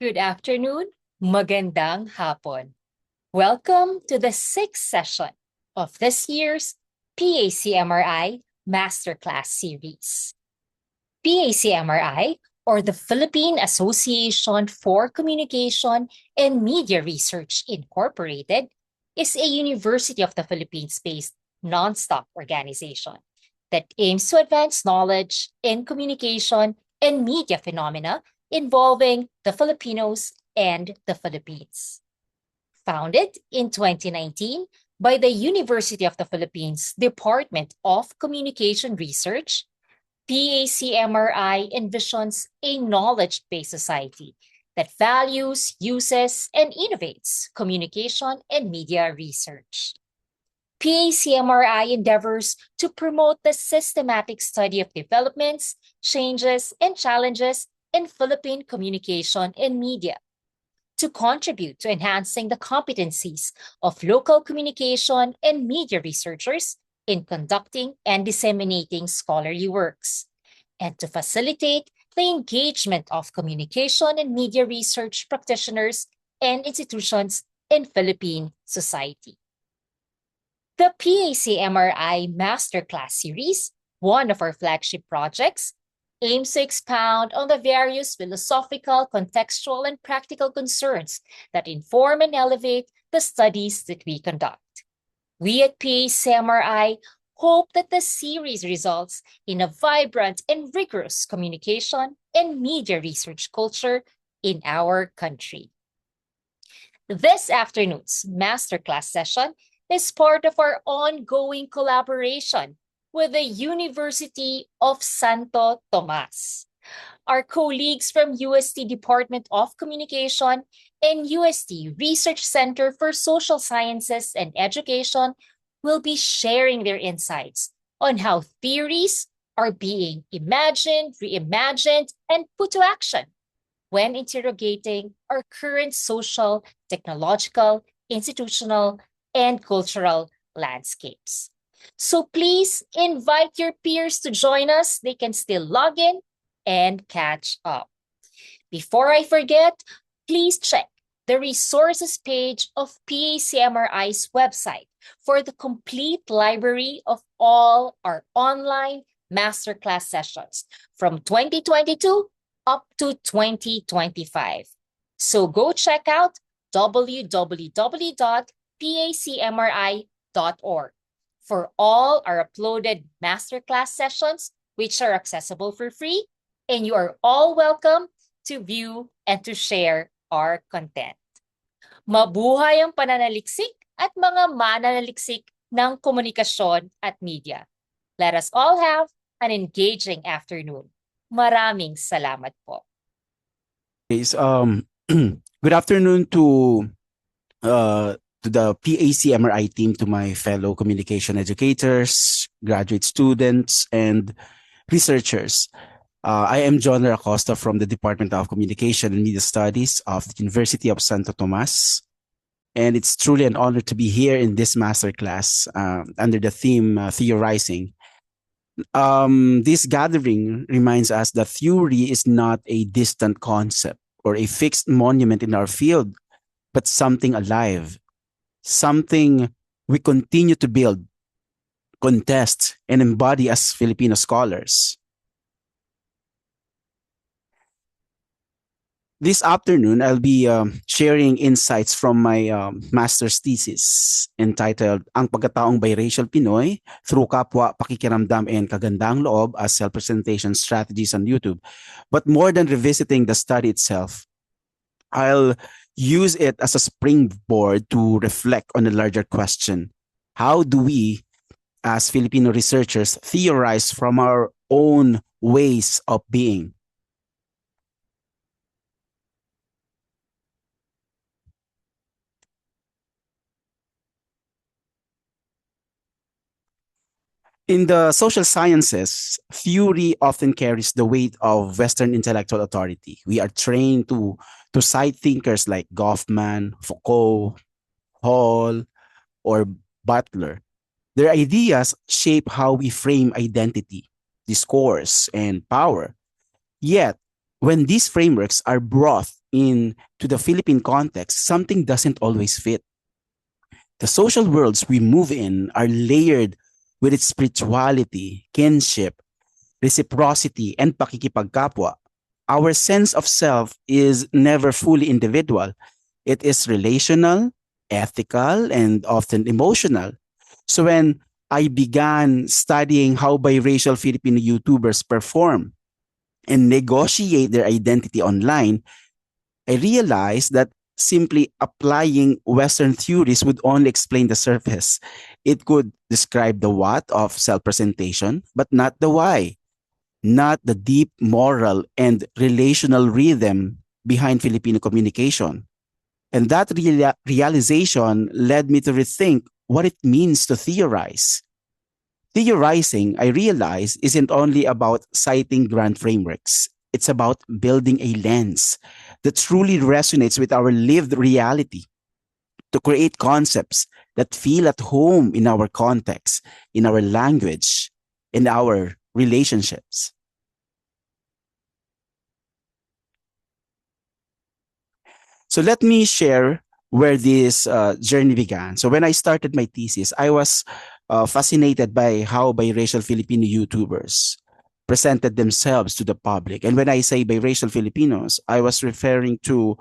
Good afternoon, magandang hapon. Welcome to the sixth session of this year's PACMRI Masterclass series. PACMRI, or the Philippine Association for Communication and Media Research Incorporated, is a University of the Philippines-based non-stop organization that aims to advance knowledge in communication and media phenomena involving the Filipinos and the Philippines. Founded in 2019 by the University of the Philippines Department of Communication Research, PACMRI envisions a knowledge-based society that values, uses, and innovates communication and media research. PACMRI endeavors to promote the systematic study of developments, changes, and challenges in Philippine communication and media, to contribute to enhancing the competencies of local communication and media researchers in conducting and disseminating scholarly works, and to facilitate the engagement of communication and media research practitioners and institutions in Philippine society. The PACMRI Masterclass series, one of our flagship projects, aims to expound on the various philosophical, contextual, and practical concerns that inform and elevate the studies that we conduct. We at PACMRI hope that the series results in a vibrant and rigorous communication and media research culture in our country. This afternoon's Masterclass session is part of our ongoing collaboration with the University of Santo Tomas. Our colleagues from UST Department of Communication and UST Research Center for Social Sciences and Education will be sharing their insights on how theories are being imagined, reimagined, and put to action when interrogating our current social, technological, institutional, and cultural landscapes. So please invite your peers to join us. They can still log in and catch up. Before I forget, please check the resources page of PACMRI's website for the complete library of all our online masterclass sessions from 2022 up to 2025. So go check out www.pacmri.org for all our uploaded masterclass sessions, which are accessible for free, and you are all welcome to view and to share our content. Mabuhay ang pananaliksik at mga mananaliksik ng komunikasyon at media. Let us all have an engaging afternoon. Maraming salamat po. Good afternoon to the PACMRI team, to my fellow communication educators, graduate students, and researchers. I am John Acosta from the Department of Communication and Media Studies of the University of Santo Tomas. And it's truly an honor to be here in this masterclass under the theme Theorizing. This gathering reminds us that theory is not a distant concept or a fixed monument in our field, but something alive, something we continue to build, contest, and embody as Filipino scholars. This afternoon, I'll be sharing insights from my master's thesis entitled Ang Pagkataong Biracial Pinoy Through Kapwa, Pakikiramdam, and Kagandaang Loob as Self-Presentation Strategies on YouTube. But more than revisiting the study itself, I'll use it as a springboard to reflect on a larger question. How do we, as Filipino researchers, theorize from our own ways of being? In the social sciences, theory often carries the weight of Western intellectual authority. We are trained to cite thinkers like Goffman, Foucault, Hall, or Butler. Their ideas shape how we frame identity, discourse, and power. Yet, when these frameworks are brought into the Philippine context, something doesn't always fit. The social worlds we move in are layered with its spirituality, kinship, reciprocity, and pakikipagkapwa. Our sense of self is never fully individual. It is relational, ethical, and often emotional. So when I began studying how biracial Filipino YouTubers perform and negotiate their identity online, I realized that simply applying Western theories would only explain the surface. It could describe the what of self presentation, but not the why, not the deep moral and relational rhythm behind Filipino communication. And that realization led me to rethink what it means to theorize. Theorizing, I realize, isn't only about citing grand frameworks. It's about building a lens that truly resonates with our lived reality to create concepts that feel at home in our context, in our language, in our relationships. So let me share where this journey began. So when I started my thesis, I was fascinated by how biracial Filipino YouTubers presented themselves to the public. And when I say biracial Filipinos, I was referring to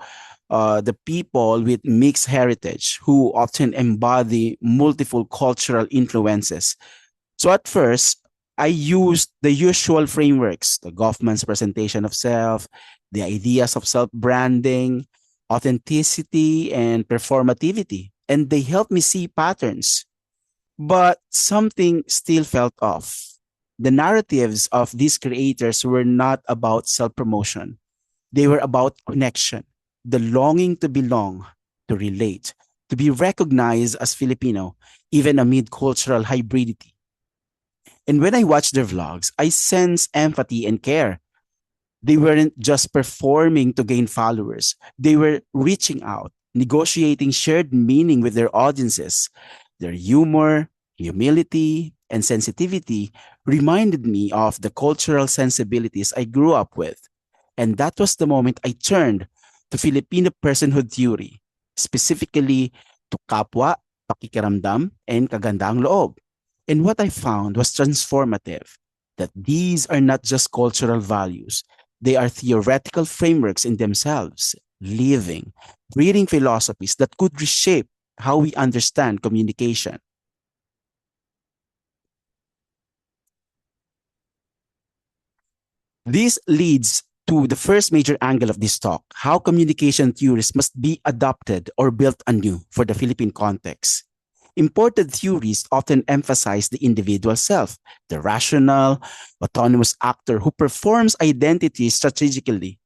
the people with mixed heritage who often embody multiple cultural influences. So at first, I used the usual frameworks, the Goffman's presentation of self, the ideas of self branding, authenticity, and performativity. And they helped me see patterns. But something still felt off. The narratives of these creators were not about self promotion, they were about connection, the longing to belong, to relate, to be recognized as Filipino, even amid cultural hybridity. And when I watched their vlogs, I sense empathy and care. They weren't just performing to gain followers, they were reaching out, negotiating shared meaning with their audiences. Their humor, humility, and sensitivity reminded me of the cultural sensibilities I grew up with. And that was the moment I turned to Filipino personhood theory, specifically to kapwa, pakikiramdam, and kagandang loob. And what I found was transformative, that these are not just cultural values, they are theoretical frameworks in themselves, living, breathing philosophies that could reshape how we understand communication. This leads to the first major angle of this talk, how communication theories must be adopted or built anew for the Philippine context. Imported theories often emphasize the individual self, the rational, autonomous actor who performs identity strategically.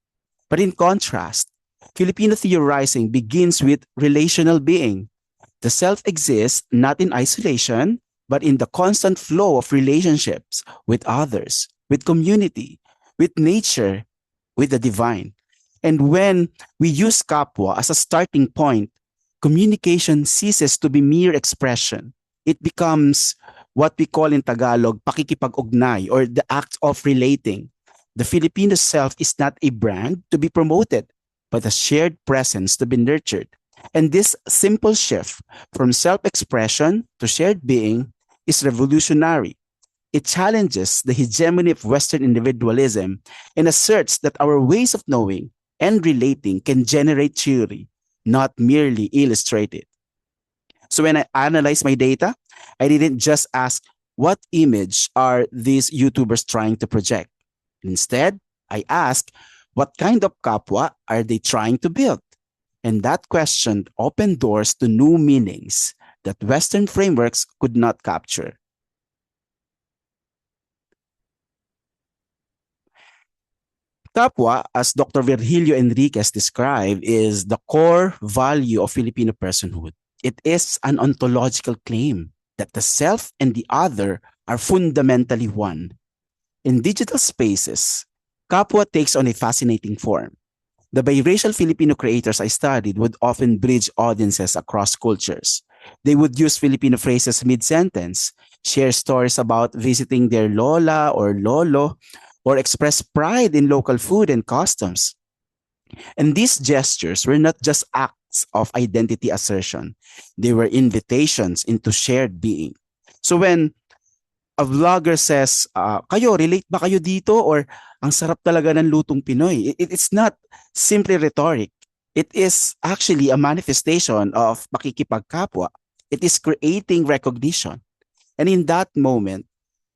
But in contrast, Filipino theorizing begins with relational being. The self exists not in isolation, but in the constant flow of relationships with others, with community, with nature, with the divine. And when we use kapwa as a starting point, communication ceases to be mere expression. It becomes what we call in Tagalog, pakikipag-ugnay, or the act of relating. The Filipino self is not a brand to be promoted, but a shared presence to be nurtured. And this simple shift from self expression to shared being is revolutionary. It challenges the hegemony of Western individualism and asserts that our ways of knowing and relating can generate theory, not merely illustrate it. So when I analyzed my data, I didn't just ask, what image are these YouTubers trying to project? Instead, I asked, what kind of kapwa are they trying to build? And that question opened doors to new meanings that Western frameworks could not capture. Kapwa, as Dr. Virgilio Enriquez described, is the core value of Filipino personhood. It is an ontological claim that the self and the other are fundamentally one. In digital spaces, kapwa takes on a fascinating form. The biracial Filipino creators I studied would often bridge audiences across cultures. They would use Filipino phrases mid-sentence, share stories about visiting their lola or lolo, or express pride in local food and customs. And these gestures were not just acts of identity assertion, they were invitations into shared being. So when a vlogger says, kayo, relate ba kayo dito? Or ang sarap talaga ng lutong Pinoy. It's not simply rhetoric. It is actually a manifestation of pakikipagkapwa. It is creating recognition. And in that moment,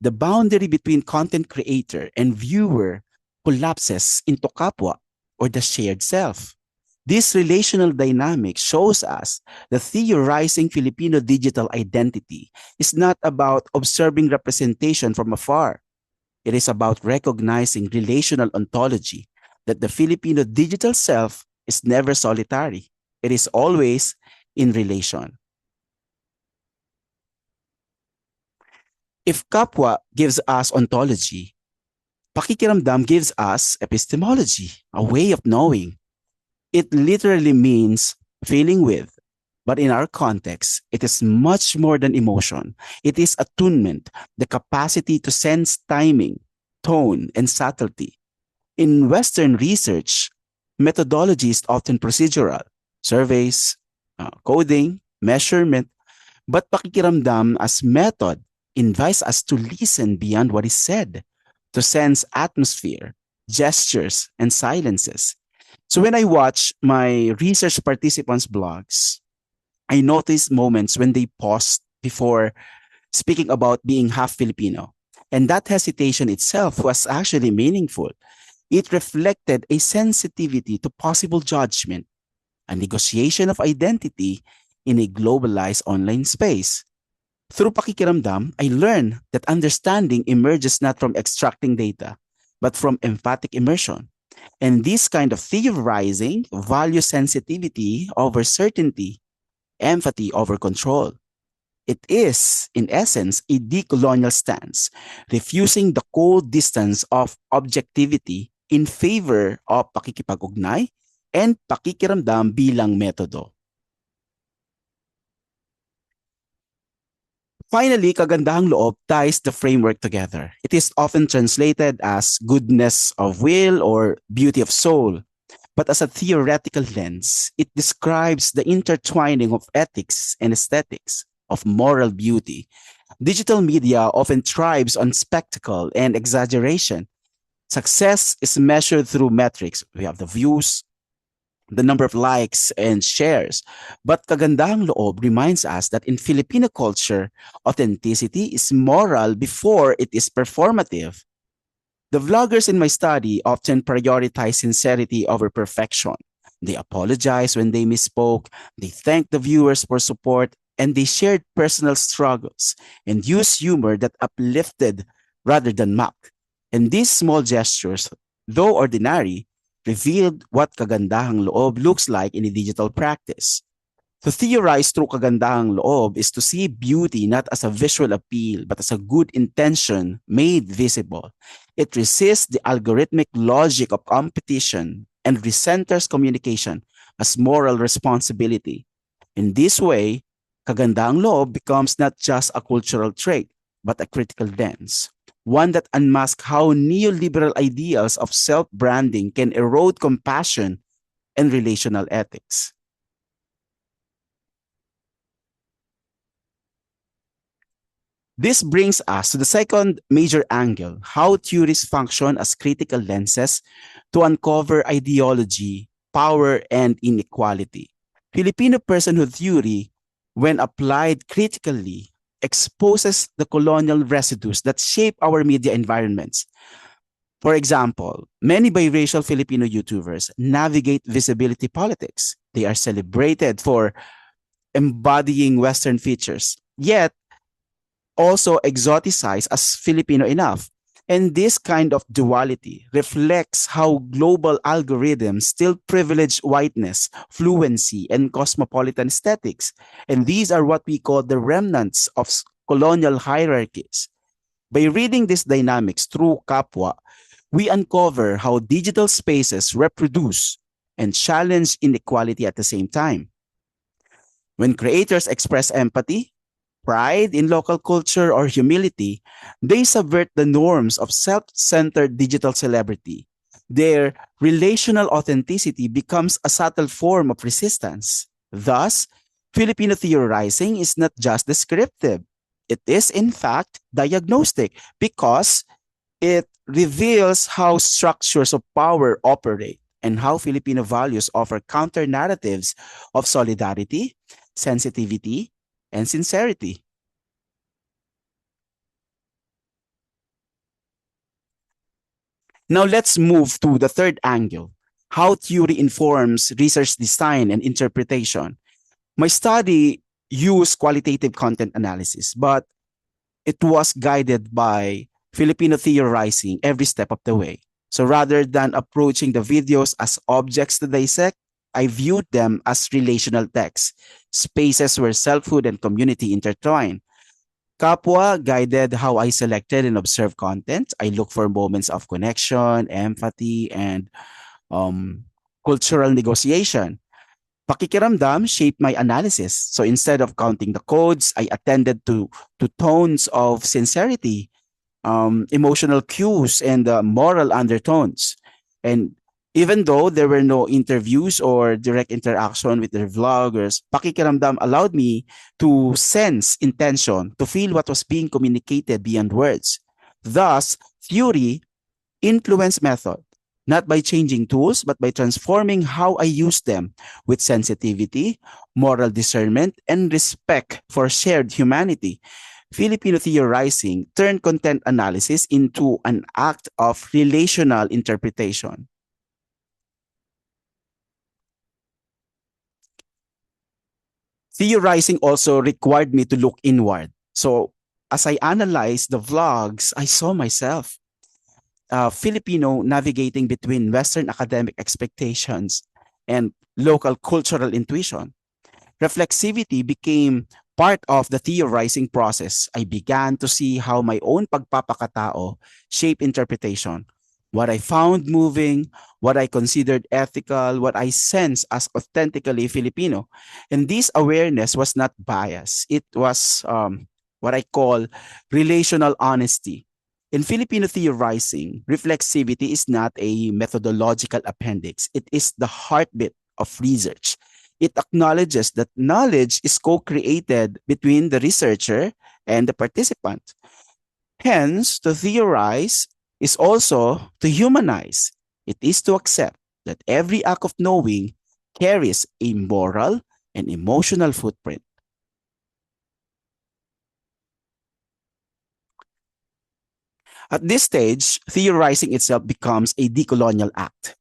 the boundary between content creator and viewer collapses into kapwa or the shared self. This relational dynamic shows us that theorizing Filipino digital identity is not about observing representation from afar. It is about recognizing relational ontology, that the Filipino digital self is never solitary. It is always in relation. If kapwa gives us ontology, pakikiramdam gives us epistemology, a way of knowing. It literally means feeling with, but in our context, it is much more than emotion. It is attunement, the capacity to sense timing, tone, and subtlety. In Western research, methodology is often procedural, surveys, coding, measurement, but pakikiramdam as method invites us to listen beyond what is said, to sense atmosphere, gestures, and silences. So when I watch my research participants' blogs, I notice moments when they pause before speaking about being half Filipino. And that hesitation itself was actually meaningful. It reflected a sensitivity to possible judgment, a negotiation of identity in a globalized online space. Through pakikiramdam, I learned that understanding emerges not from extracting data, but from empathic immersion. And this kind of theorizing values sensitivity over certainty, empathy over control. It is, in essence, a decolonial stance, refusing the cold distance of objectivity in favor of pakikipag-ugnay and pakikiramdam bilang metodo. Finally, kagandahang loob ties the framework together. It is often translated as goodness of will or beauty of soul. But as a theoretical lens, it describes the intertwining of ethics and aesthetics, of moral beauty. Digital media often thrives on spectacle and exaggeration. Success is measured through metrics. We have the views, the number of likes and shares. But kagandahang loob reminds us that in Filipino culture, authenticity is moral before it is performative. The vloggers in my study often prioritize sincerity over perfection. They apologize when they misspoke, they thank the viewers for support, and they shared personal struggles and used humor that uplifted rather than mocked. And these small gestures, though ordinary, revealed what kagandahang loob looks like in a digital practice. To theorize through kagandahang loob is to see beauty not as a visual appeal, but as a good intention made visible. It resists the algorithmic logic of competition and recenters communication as moral responsibility. In this way, kagandahang loob becomes not just a cultural trait, but a critical lens, one that unmasks how neoliberal ideals of self-branding can erode compassion and relational ethics. This brings us to the second major angle, how theories function as critical lenses to uncover ideology, power, and inequality. Filipino personhood theory, when applied critically, exposes the colonial residues that shape our media environments. For example, many biracial Filipino YouTubers navigate visibility politics. They are celebrated for embodying Western features, yet also exoticized as Filipino enough. And this kind of duality reflects how global algorithms still privilege whiteness, fluency, and cosmopolitan aesthetics. And these are what we call the remnants of colonial hierarchies. By reading these dynamics through kapwa, we uncover how digital spaces reproduce and challenge inequality at the same time. When creators express empathy, pride in local culture, or humility, they subvert the norms of self-centered digital celebrity. Their relational authenticity becomes a subtle form of resistance. Thus, Filipino theorizing is not just descriptive. It is, in fact, diagnostic because it reveals how structures of power operate and how Filipino values offer counter narratives of solidarity, sensitivity, and sincerity. Now let's move to the third angle, how theory informs research design and interpretation. My study used qualitative content analysis, but it was guided by Filipino theorizing every step of the way. So rather than approaching the videos as objects to dissect, I viewed them as relational texts, spaces where selfhood and community intertwine. Kapwa guided how I selected and observed content. I look for moments of connection, empathy, and um, cultural negotiation. Pakikiramdam shaped my analysis. So instead of counting the codes, I attended to tones of sincerity, emotional cues, and moral undertones. And even though there were no interviews or direct interaction with the vloggers, pakikiramdam allowed me to sense intention, to feel what was being communicated beyond words. Thus, theory influenced method, not by changing tools, but by transforming how I use them with sensitivity, moral discernment, and respect for shared humanity. Filipino theorizing turned content analysis into an act of relational interpretation. Theorizing also required me to look inward. So as I analyzed the vlogs, I saw myself, Filipino navigating between Western academic expectations and local cultural intuition. Reflexivity became part of the theorizing process. I began to see how my own pagpapakatao shaped interpretation. What I found moving, what I considered ethical, what I sensed as authentically Filipino. And this awareness was not bias. It was what I call relational honesty. In Filipino theorizing, reflexivity is not a methodological appendix. It is the heartbeat of research. It acknowledges that knowledge is co-created between the researcher and the participant. Hence, to theorize is also to humanize. It is to accept that every act of knowing carries a moral and emotional footprint. At this stage, theorizing itself becomes a decolonial act.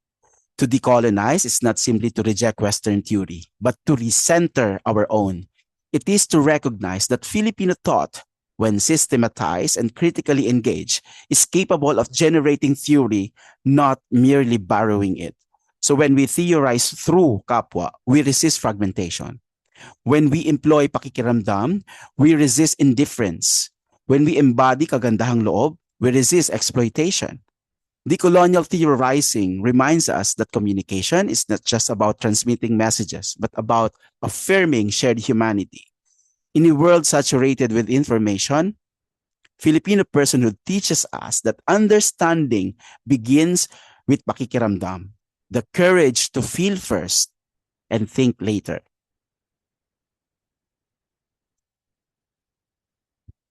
To decolonize is not simply to reject Western theory, but to recenter our own. It is to recognize that Filipino thought, when systematized and critically engaged, is capable of generating theory, not merely borrowing it. So when we theorize through kapwa, we resist fragmentation. When we employ pakikiramdam, we resist indifference. When we embody kagandahang loob, we resist exploitation. Decolonial theorizing reminds us that communication is not just about transmitting messages, but about affirming shared humanity. In a world saturated with information, Filipino personhood teaches us that understanding begins with pakikiramdam, the courage to feel first and think later.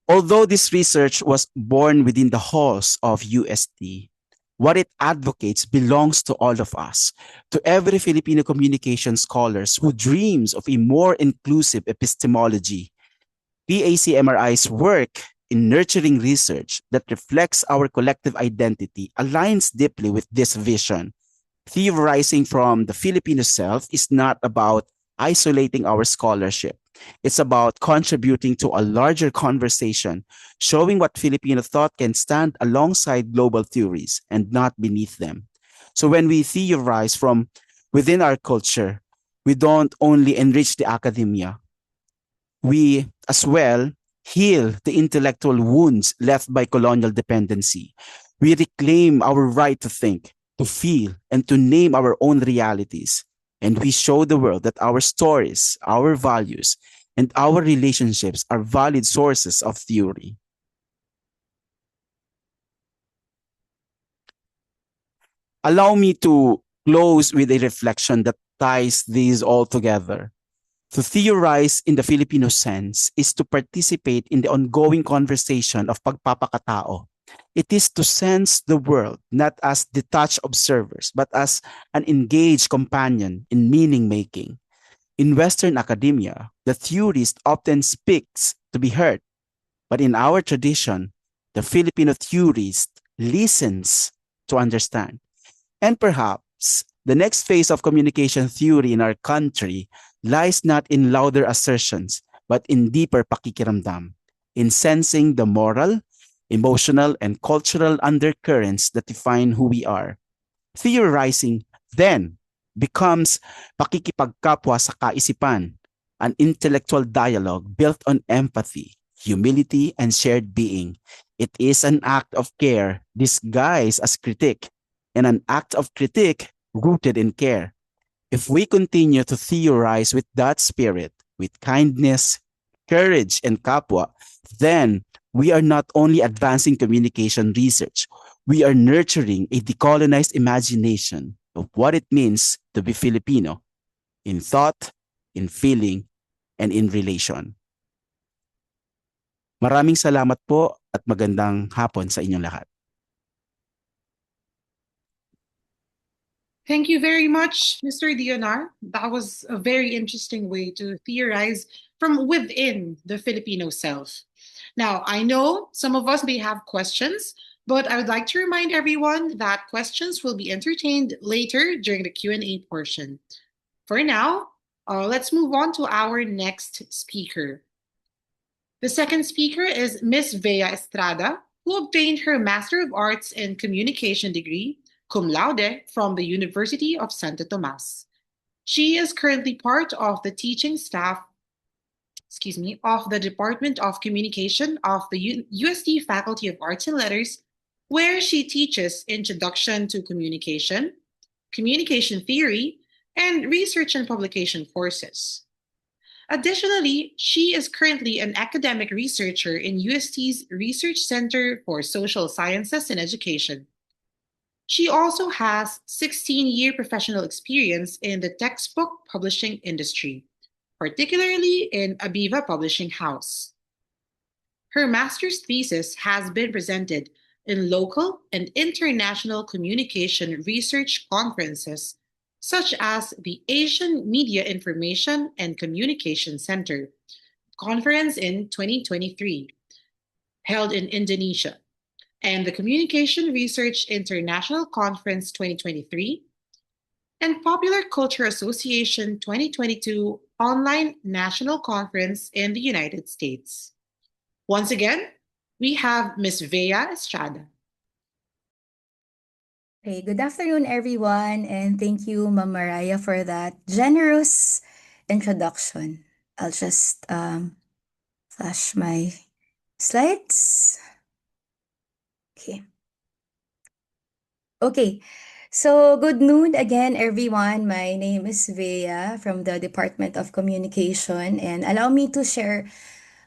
Although this research was born within the halls of UST, what it advocates belongs to all of us, to every Filipino communication scholars who dreams of a more inclusive epistemology. PACMRI's work in nurturing research that reflects our collective identity aligns deeply with this vision. Theorizing from the Filipino self is not about isolating our scholarship. It's about contributing to a larger conversation, showing what Filipino thought can stand alongside global theories and not beneath them. So when we theorize from within our culture, we don't only enrich the academia, we as well heal the intellectual wounds left by colonial dependency. We reclaim our right to think, to feel, and to name our own realities. And we show the world that our stories, our values, and our relationships are valid sources of theory. Allow me to close with a reflection that ties these all together. To theorize in the Filipino sense is to participate in the ongoing conversation of pagpapakatao. It is to sense the world not as detached observers, but as an engaged companion in meaning making. In Western academia, the theorist often speaks to be heard, but in our tradition, the Filipino theorist listens to understand. And perhaps the next phase of communication theory in our country lies not in louder assertions, but in deeper pakikiramdam, in sensing the moral, emotional, and cultural undercurrents that define who we are. Theorizing then becomes pakikipagkapwa sa kaisipan, an intellectual dialogue built on empathy, humility, and shared being. It is an act of care disguised as critique, and an act of critique rooted in care. If we continue to theorize with that spirit, with kindness, courage, and kapwa, then we are not only advancing communication research, we are nurturing a decolonized imagination of what it means to be Filipino in thought, in feeling, and in relation. Maraming salamat po at magandang hapon sa inyong lahat. Thank you very much, Mr. Dionar. That was a very interesting way to theorize from within the Filipino self. Now, I know some of us may have questions, but I would like to remind everyone that questions will be entertained later during the Q&A portion. For now, let's move on to our next speaker. The second speaker is Miss Vea Estrada, who obtained her Master of Arts in Communication degree cum laude from the University of Santo Tomas. She is currently part of the teaching staff, of the Department of Communication of the UST Faculty of Arts and Letters, where she teaches Introduction to Communication, Communication Theory, and Research and Publication courses. Additionally, she is currently an academic researcher in UST's Research Center for Social Sciences and Education. She also has 16-year professional experience in the textbook publishing industry, particularly in Aviva Publishing House. Her master's thesis has been presented in local and international communication research conferences, such as the Asian Media Information and Communication Center conference in 2023, held in Indonesia, and the Communication Research International Conference 2023, and Popular Culture Association 2022 Online National Conference in the United States. Once again, we have Ms. Vea Estrada. Hey, good afternoon, everyone, and thank you, Ma'am Mariah, for that generous introduction. I'll just flash my slides. Okay. So, good noon again, everyone. My name is Vea from the Department of Communication, and allow me to share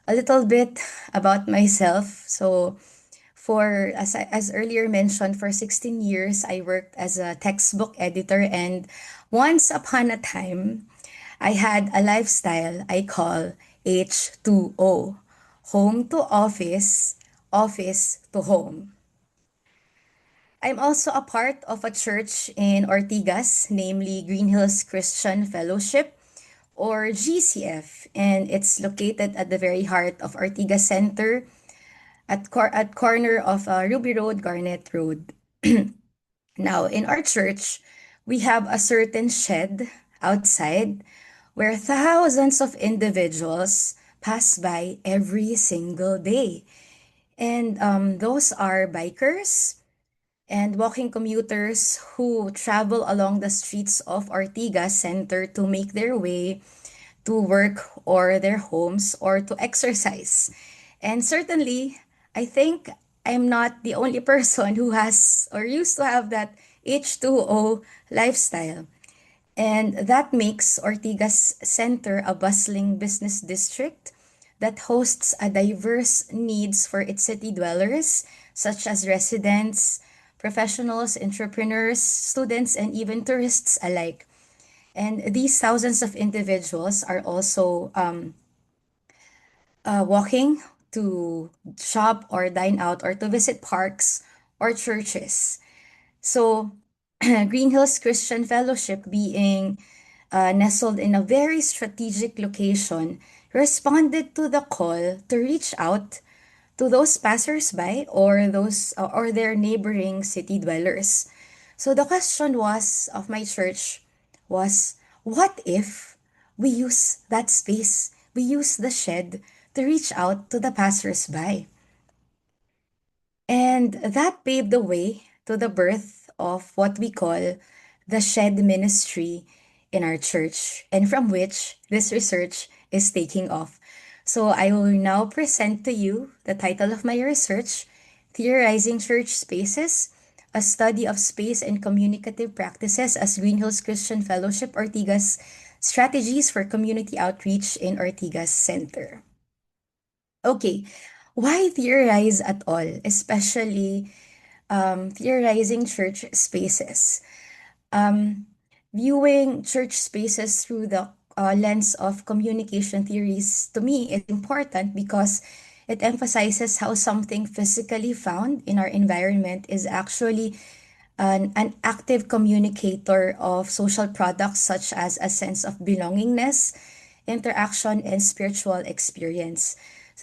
a little bit about myself. So, as earlier mentioned, for 16 years, I worked as a textbook editor, and once upon a time, I had a lifestyle I call H2O, home to office, office to home. I'm also a part of a church in Ortigas, namely Green Hills Christian Fellowship, or GCF, and it's located at the very heart of Ortigas Center at corner of Ruby Road, Garnet Road. Now, in our church, we have a certain shed outside where thousands of individuals pass by every single day. And those are bikers and walking commuters who travel along the streets of Ortigas Center to make their way to work or their homes or to exercise. And certainly, I think I'm not the only person who has or used to have that H2O lifestyle. And that makes Ortigas Center a bustling business district that hosts a diverse needs for its city dwellers, such as residents, professionals, entrepreneurs, students, and even tourists alike. And these thousands of individuals are also walking to shop or dine out or to visit parks or churches. So, Green Hills Christian Fellowship, being nestled in a very strategic location, responded to the call to reach out to those passersby or those or their neighboring city dwellers. So the question was of my church was, what if we use that space, we use the shed to reach out to the passersby? And that paved the way to the birth of what we call the shed ministry in our church, and from which this research is taking off. So I will now present to you the title of my research, Theorizing Church Spaces, a study of space and communicative practices as Green Hills Christian Fellowship Ortigas strategies for community outreach in Ortigas Center. Okay, why theorize at all, especially theorizing church spaces? Um, Viewing church spaces through the lens of communication theories to me is important because it emphasizes how something physically found in our environment is actually an active communicator of social products such as a sense of belongingness, interaction, and spiritual experience.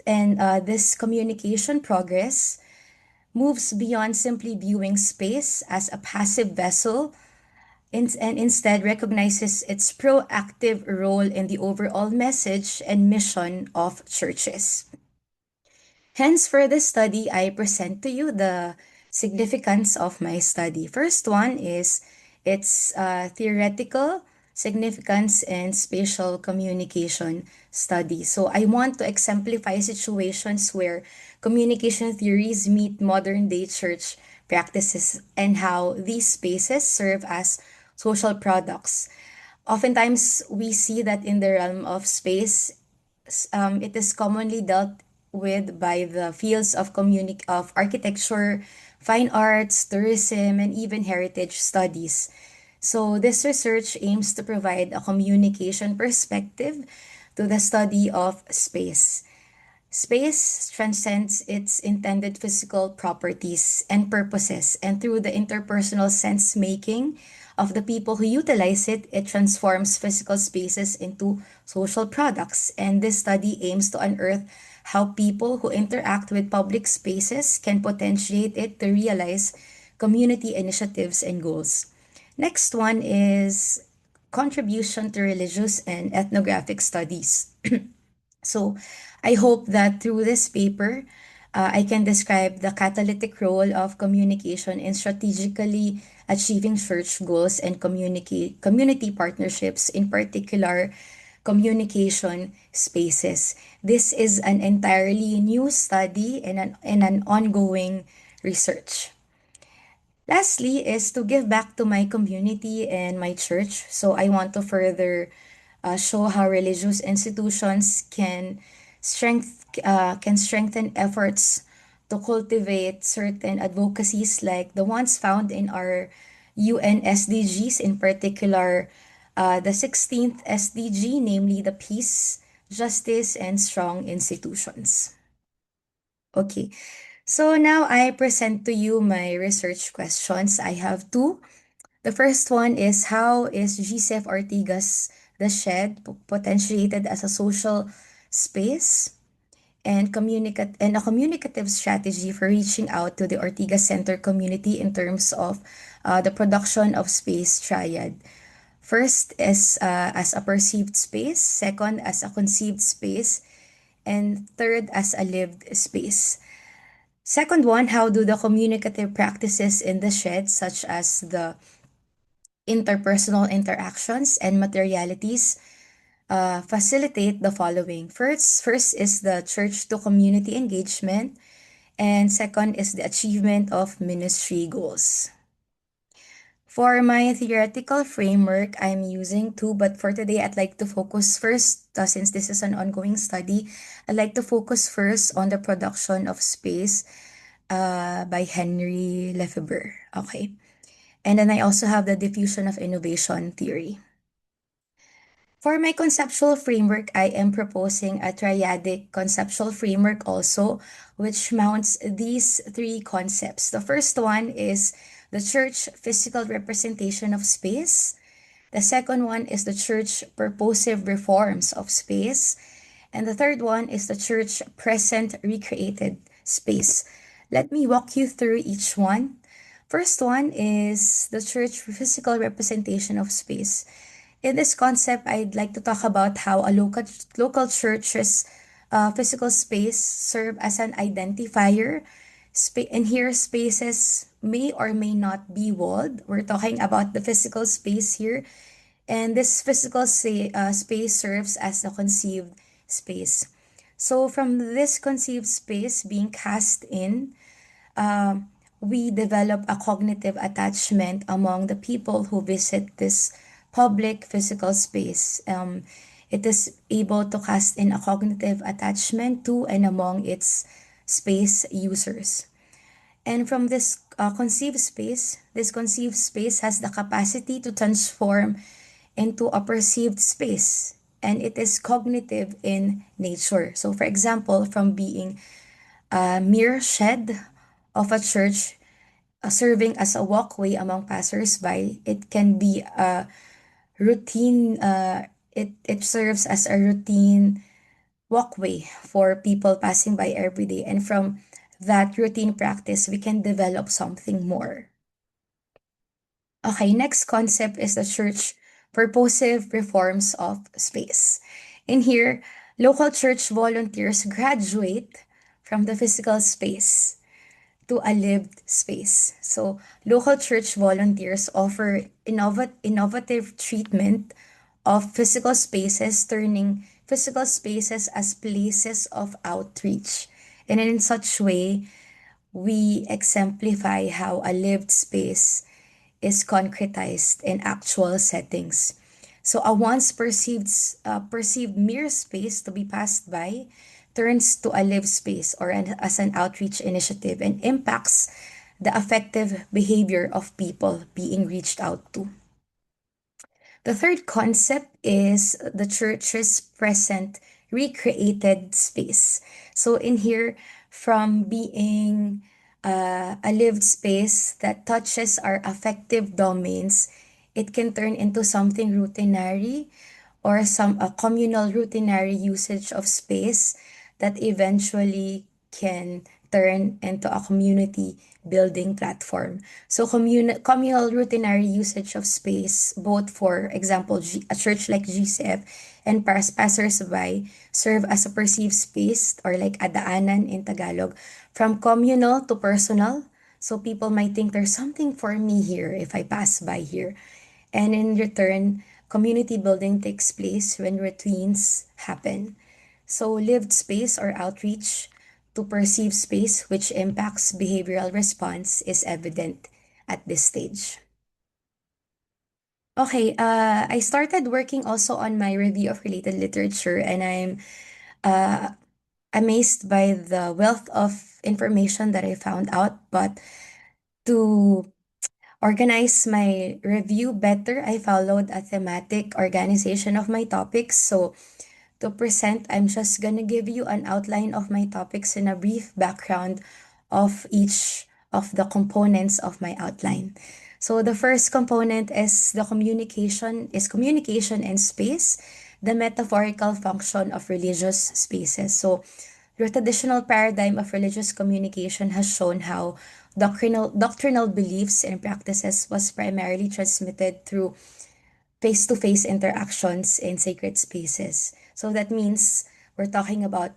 And this communication progress moves beyond simply viewing space as a passive vessel and instead recognizes its proactive role in the overall message and mission of churches. Hence, for this study, I present to you the significance of my study. First one is its theoretical significance and spatial communication study. So I want to exemplify situations where communication theories meet modern day church practices and how these spaces serve as social products. Oftentimes, we see that in the realm of space, it is commonly dealt with by the fields of of architecture, fine arts, tourism, and even heritage studies. So this research aims to provide a communication perspective to the study of space. Space transcends its intended physical properties and purposes, and through the interpersonal sense making of the people who utilize it, it transforms physical spaces into social products. And this study aims to unearth how people who interact with public spaces can potentiate it to realize community initiatives and goals. Next one is contribution to religious and ethnographic studies. So I hope that through this paper, I can describe the catalytic role of communication in strategically achieving church goals and community partnerships, in particular, communication spaces. This is an entirely new study and an ongoing research. Lastly, is to give back to my community and my church. So I want to further show how religious institutions can strengthen efforts to cultivate certain advocacies like the ones found in our UN SDGs, in particular the 16th SDG, namely the peace, justice, and strong institutions. Okay, so now I present to you my research questions. I have two. The first one is, how is GCF Ortigas the Shed potentiated as a social space and a communicative strategy for reaching out to the Ortigas Center community in terms of the production of space triad. First is as a perceived space, second as a conceived space, and third as a lived space. Second one, how do the communicative practices in the shed, such as the interpersonal interactions and materialities, facilitate the following. First is the church to community engagement, and second is the achievement of ministry goals. For my theoretical framework, I'm using two, but for today, I'd like to focus first, since this is an ongoing study, I'd like to focus first on the production of space by Henry Lefebvre. Okay. And then I also have the diffusion of innovation theory. For my conceptual framework, I am proposing a triadic conceptual framework also, which mounts these three concepts. The first one is the church physical representation of space. The second one is the church purposive reforms of space. And the third one is the church present recreated space. Let me walk you through each one. First one is the church physical representation of space. In this concept, I'd like to talk about how a local church's physical space serve as an identifier. And here, spaces may or may not be walled. We're talking about the physical space here. And this space serves as a conceived space. So from this conceived space being cast in, we develop a cognitive attachment among the people who visit this public physical space. It is able to cast in a cognitive attachment to and among its space users. And from this conceived space has the capacity to transform into a perceived space, and it is cognitive in nature. So, for example, from being a mere shed of a church serving as a walkway among passersby, it can be a routine, it serves as a routine walkway for people passing by every day. And from that routine practice, we can develop something more. Okay, next concept is the church purposive reforms of space. In here, local church volunteers graduate from the physical space to a lived space. So, local church volunteers offer innovative treatment of physical spaces, turning physical spaces as places of outreach. And in such way, we exemplify how a lived space is concretized in actual settings. So a once perceived mere space to be passed by turns to a lived space or as an outreach initiative and impacts the affective behavior of people being reached out to. The third concept is the church's present recreated space. So in here, from being a lived space that touches our affective domains, it can turn into something routinary or some a communal routinary usage of space that eventually can turn into a community building platform. So communal routinary usage of space, both for example, a church like GCF and passersby serve as a perceived space or like a daanan in Tagalog, from communal to personal. So people might think there's something for me here if I pass by here. And in return, community building takes place when routines happen. So lived space or outreach to perceive space, which impacts behavioral response, is evident at this stage. Okay, I started working also on my review of related literature, and I'm uh, amazed by the wealth of information that I found out. But to organize my review better, I followed a thematic organization of my topics. So to present, I'm just gonna give you an outline of my topics and a brief background of each of the components of my outline. So the first component is communication and space, the metaphorical function of religious spaces. So the traditional paradigm of religious communication has shown how doctrinal beliefs and practices was primarily transmitted through face-to-face interactions in sacred spaces. So that means we're talking about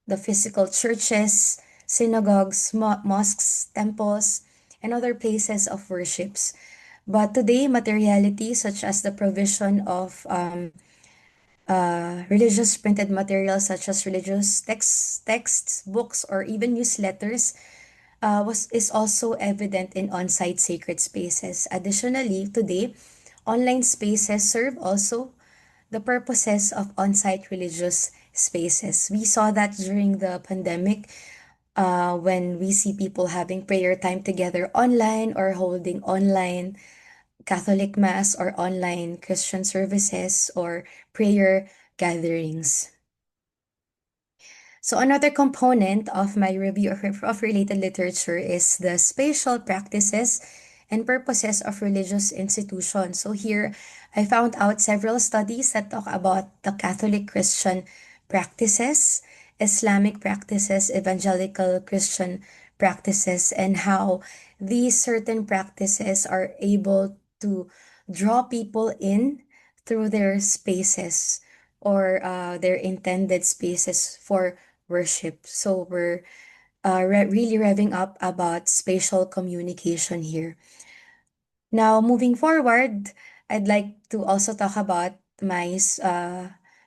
the physical churches, synagogues, mosques, temples, and other places of worships. But today, materiality such as the provision of religious printed materials such as religious texts, books, or even newsletters is also evident in on-site sacred spaces. Additionally, today, online spaces serve also the purposes of on-site religious spaces. We saw that during the pandemic, when we see people having prayer time together online or holding online Catholic Mass or online Christian services or prayer gatherings. So another component of my review of related literature is the spatial practices and purposes of religious institutions. So here, I found out several studies that talk about the Catholic Christian practices, Islamic practices, evangelical Christian practices, and how these certain practices are able to draw people in through their spaces or their intended spaces for worship. So we're really revving up about spatial communication here. Now, moving forward, I'd like to also talk about my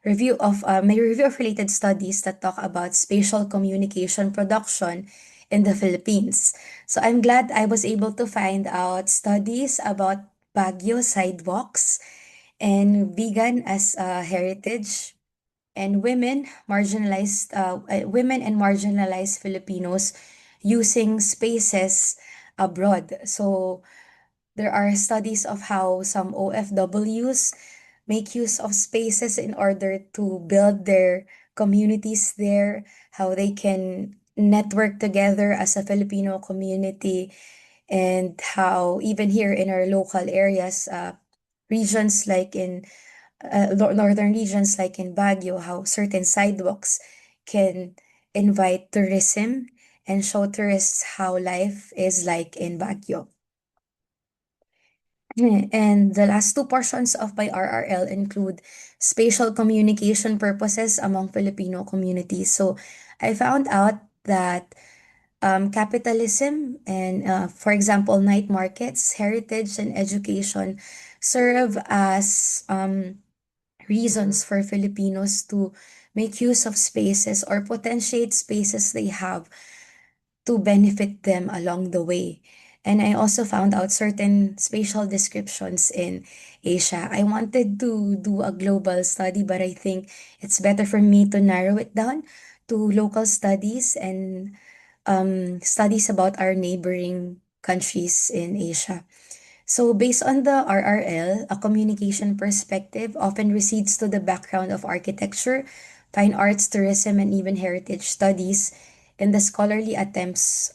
review of related studies that talk about spatial communication production in the Philippines. So I'm glad I was able to find out studies about Baguio sidewalks and vegan as a heritage and women and marginalized Filipinos using spaces abroad. So there are studies of how some OFWs make use of spaces in order to build their communities there, how they can network together as a Filipino community, and how even here in our local areas, regions like in northern regions like in Baguio, how certain sidewalks can invite tourism and show tourists how life is like in Baguio. And the last two portions of my RRL include spatial communication purposes among Filipino communities. So I found out that capitalism and, for example, night markets, heritage, and education serve as reasons for Filipinos to make use of spaces or potentiate spaces they have to benefit them along the way. And I also found out certain spatial descriptions in Asia. I wanted to do a global study, but I think it's better for me to narrow it down to local studies and studies about our neighboring countries in Asia. So, based on the RRL, a communication perspective often recedes to the background of architecture, fine arts, tourism, and even heritage studies in the scholarly attempts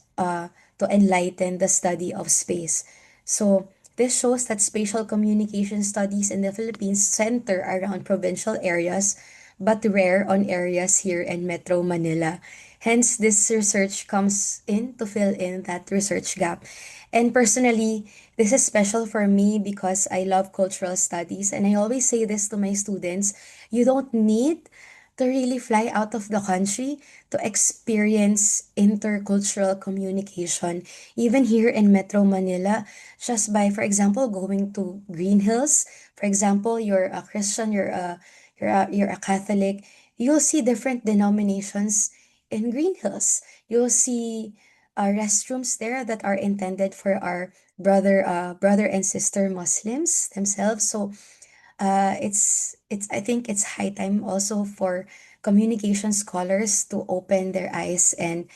to enlighten the study of space. So, this shows that spatial communication studies in the Philippines center around provincial areas, but rare on areas here in Metro Manila. Hence, this research comes in to fill in that research gap. And personally, this is special for me because I love cultural studies, and I always say this to my students, you don't need to really fly out of the country to experience intercultural communication. Even here in Metro Manila, just by, for example, going to Green Hills, for example, you're a Christian, you're a Catholic, you'll see different denominations in Green Hills. You'll see restrooms there that are intended for our brother and sister Muslims themselves. So it's I think it's high time also for communication scholars to open their eyes and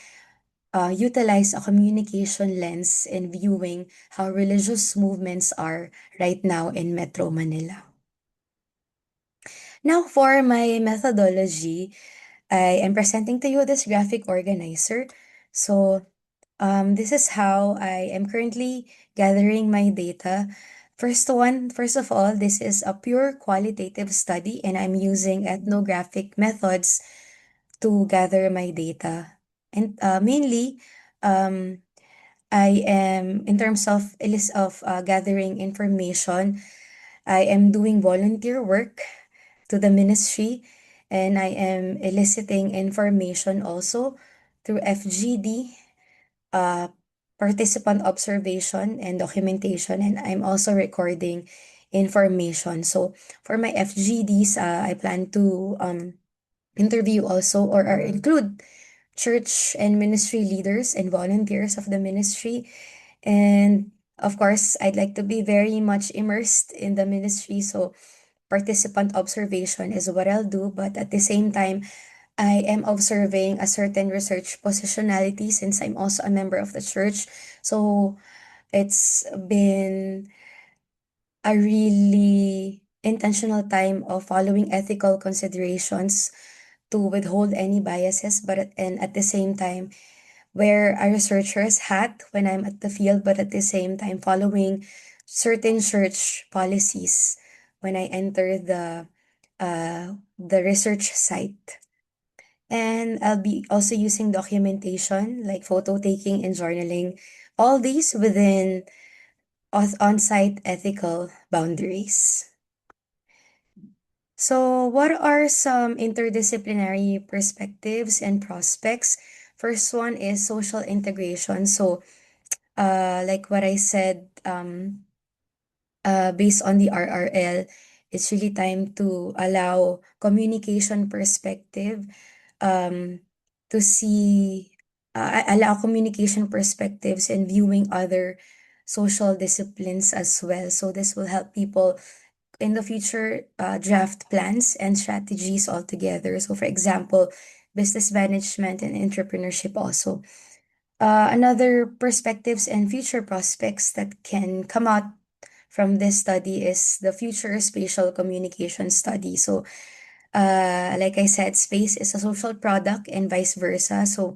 utilize a communication lens in viewing how religious movements are right now in Metro Manila. Now for my methodology, I am presenting to you this graphic organizer. So this is how I am currently gathering my data. First of all, this is a pure qualitative study and I'm using ethnographic methods to gather my data. And mainly, um, I am, in terms of gathering information, I am doing volunteer work to the ministry and I am eliciting information also through FGD, uh, participant observation and documentation, and I'm also recording information. So for my FGDs, I plan to interview also or include church and ministry leaders and volunteers of the ministry. And of course, I'd like to be very much immersed in the ministry. So participant observation is what I'll do. But at the same time, I am observing a certain research positionality since I'm also a member of the church. So it's been a really intentional time of following ethical considerations to withhold any biases, and at the same time wear a researcher's hat when I'm at the field, but at the same time following certain church policies when I enter the research site. And I'll be also using documentation like photo taking and journaling, all these within on-site ethical boundaries. So, what are some interdisciplinary perspectives and prospects? First one is social integration. So, like what I said, based on the RRL, it's really time to allow communication perspective, um, to see, allow communication perspectives and viewing other social disciplines as well. So this will help people in the future draft plans and strategies altogether. So, for example, business management and entrepreneurship also. Another perspectives and future prospects that can come out from this study is the future spatial communication study. So, like I said, space is a social product and vice versa. So,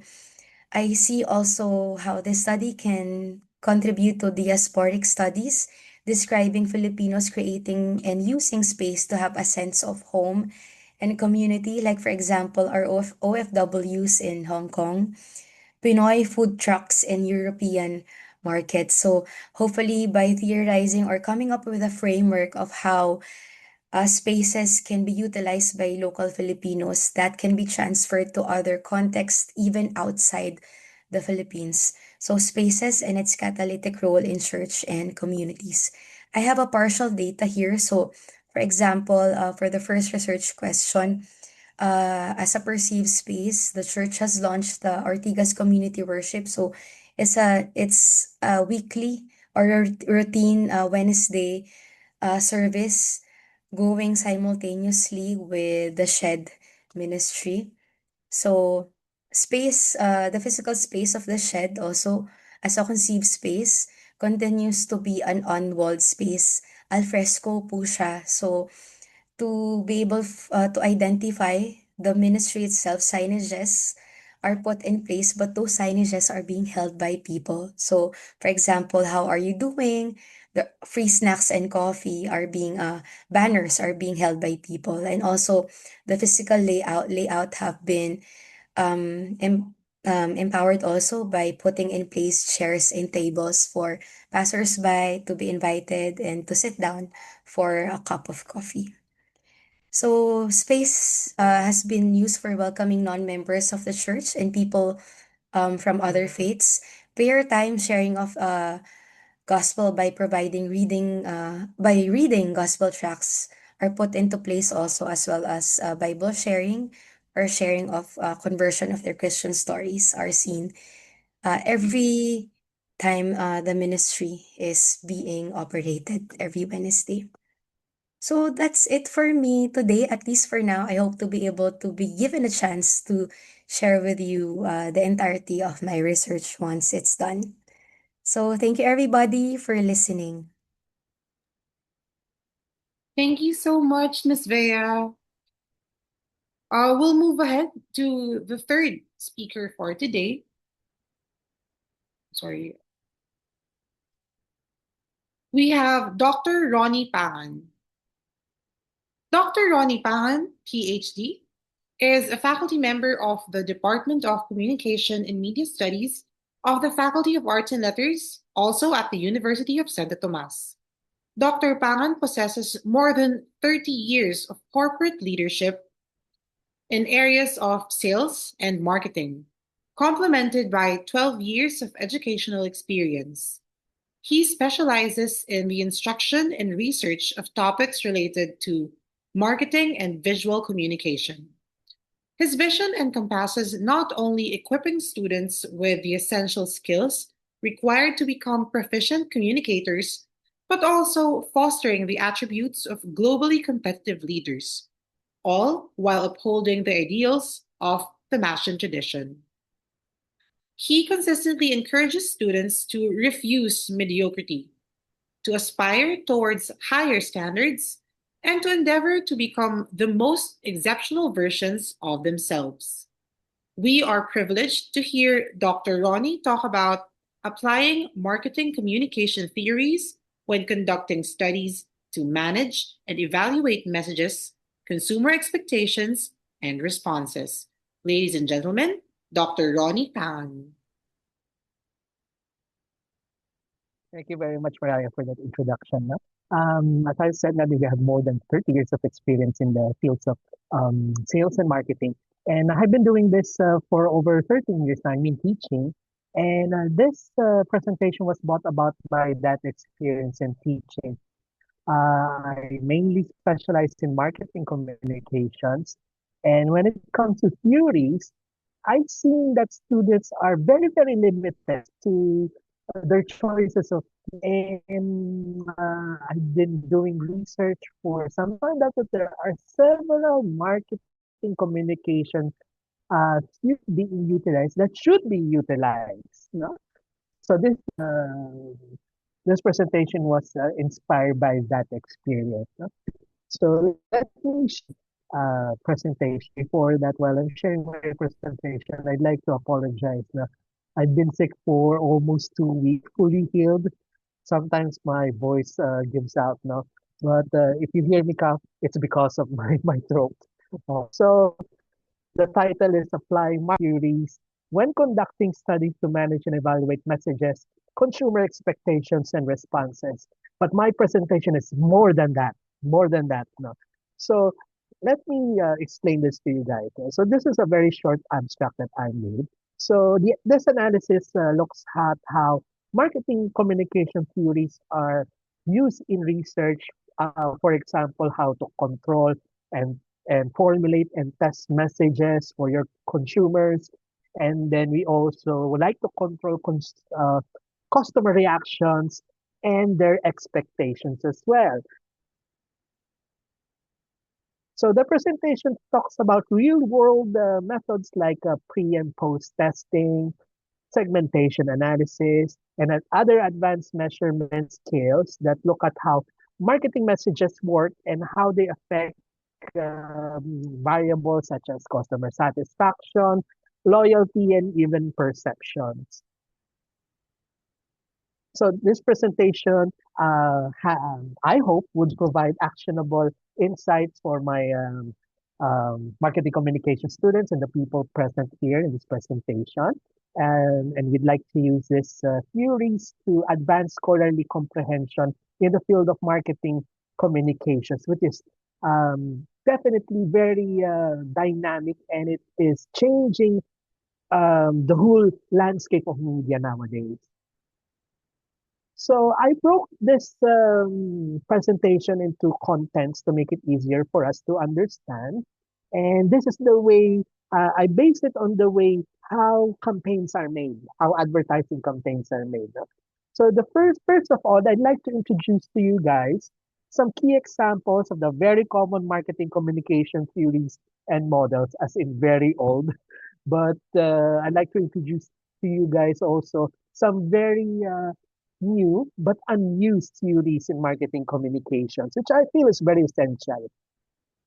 I see also how this study can contribute to diasporic studies, describing Filipinos creating and using space to have a sense of home and community. Like, for example, our OFWs in Hong Kong, Pinoy food trucks in European markets. So, hopefully, by theorizing or coming up with a framework of how spaces can be utilized by local Filipinos that can be transferred to other contexts, even outside the Philippines. So, spaces and its catalytic role in church and communities. I have a partial data here. So, for example, for the first research question, as a perceived space, the church has launched the Ortigas Community Worship. So, it's a weekly or a routine Wednesday service going simultaneously with the shed ministry. So the physical space of the shed also as a conceived space continues to be an on-walled space. Al fresco po siya. So to be able to identify the ministry itself, signages are put in place, but those signages are being held by people. So, for example, how are you doing? The free snacks and coffee are being banners are being held by people, and also the physical layout have been empowered also by putting in place chairs and tables for passersby to be invited and to sit down for a cup of coffee. So, space has been used for welcoming non-members of the church and people from other faiths. Prayer time, sharing of gospel by reading gospel tracts are put into place also, as well as Bible sharing or sharing of conversion of their Christian stories are seen every time the ministry is being operated every Wednesday. So that's it for me today, at least for now. I hope to be able to be given a chance to share with you the entirety of my research once it's done. So thank you everybody for listening. Thank you so much, Miss Vea. We'll move ahead to the third speaker for today. Sorry. We have Dr. Ronnie Pangan. Dr. Ronnie Pangan, PhD, is a faculty member of the Department of Communication and Media Studies of the Faculty of Arts and Letters, also at the University of Santo Tomas. Dr. Pangan possesses more than 30 years of corporate leadership in areas of sales and marketing, complemented by 12 years of educational experience. He specializes in the instruction and research of topics related to marketing and visual communication. His vision encompasses not only equipping students with the essential skills required to become proficient communicators, but also fostering the attributes of globally competitive leaders, all while upholding the ideals of the Mastian tradition. He consistently encourages students to refuse mediocrity, to aspire towards higher standards, and to endeavor to become the most exceptional versions of themselves. We are privileged to hear Dr. Ronnie talk about applying marketing communication theories when conducting studies to manage and evaluate messages, consumer expectations, and responses. Ladies and gentlemen, Dr. Ronnie Tan. Thank you very much, Mariah, for that introduction. No? As I said, we have more than 30 years of experience in the fields of sales and marketing. And I've been doing this for over 13 years now. I mean, teaching. And this presentation was brought about by that experience in teaching. I mainly specialize in marketing communications. And when it comes to theories, I've seen that students are very, very limited to their choices of, and I've been doing research for some time that there are several marketing communication skills being utilized that should be utilized. No? So this presentation was inspired by that experience. No? So let me presentation. Before that, while I'm sharing my presentation, I'd like to apologize. Na I've been sick for almost 2 weeks, fully healed. Sometimes my voice gives out now, but if you hear me cough, it's because of my throat. So the title is Applying Theories when conducting studies to manage and evaluate messages, consumer expectations, and responses. But my presentation is more than that, more than that. No. So let me explain this to you guys. So this is a very short abstract that I made. So this analysis looks at how marketing communication theories are used in research. For example, how to control and formulate and test messages for your consumers. And then we also would like to control customer reactions and their expectations as well. So the presentation talks about real-world methods like pre and post testing, segmentation analysis, and other advanced measurement scales that look at how marketing messages work and how they affect variables such as customer satisfaction, loyalty, and even perceptions. So this presentation, I hope, would provide actionable insights for my marketing communication students and the people present here in this presentation. And we'd like to use this theories to advance scholarly comprehension in the field of marketing communications, which is definitely very dynamic, and it is changing the whole landscape of media nowadays. So I broke this presentation into contents to make it easier for us to understand. And this is the way, I based it on the way how campaigns are made, how advertising campaigns are made. So first of all, I'd like to introduce to you guys some key examples of the very common marketing communication theories and models, as in very old. But I'd like to introduce to you guys also some very new but unused theories in marketing communications, which I feel is very essential.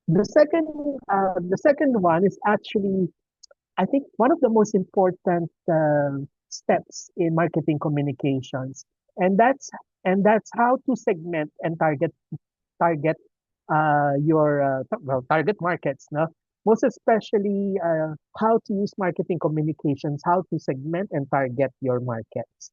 The second one is actually, I think, one of the most important steps in marketing communications, and that's how to segment and target your target markets. No, most especially how to use marketing communications, how to segment and target your markets.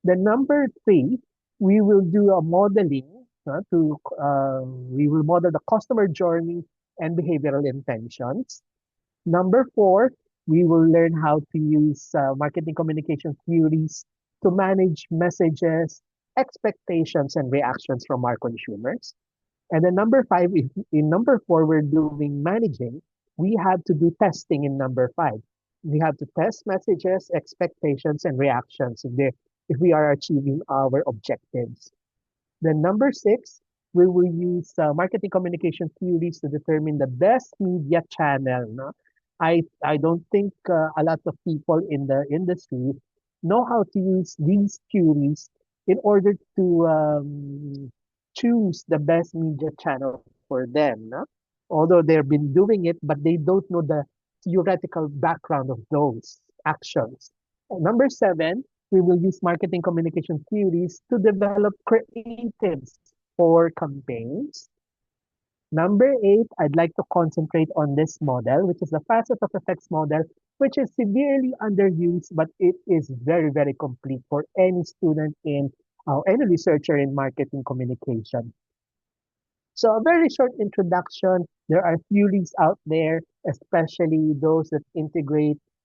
The number three, we will do a modeling we will model the customer journey and behavioral intentions. Number four, we will learn how to use marketing communication theories to manage messages, expectations, and reactions from our consumers. And then number five, in number four, we're doing managing. We have to do testing in number five. We have to test messages, expectations, and reactions if we are achieving our objectives. Then number six, we will use marketing communication theories to determine the best media channel. No? I don't think a lot of people in the industry know how to use these theories in order to choose the best media channel for them. No? Although they've been doing it, but they don't know the theoretical background of those actions. Number seven, we will use marketing communication theories to develop creatives for campaigns. Number eight, I'd like to concentrate on this model, which is the facet of effects model, which is severely underused, but it is very, very complete for any student in any researcher in marketing communication. So a very short introduction. There are theories out there, especially those that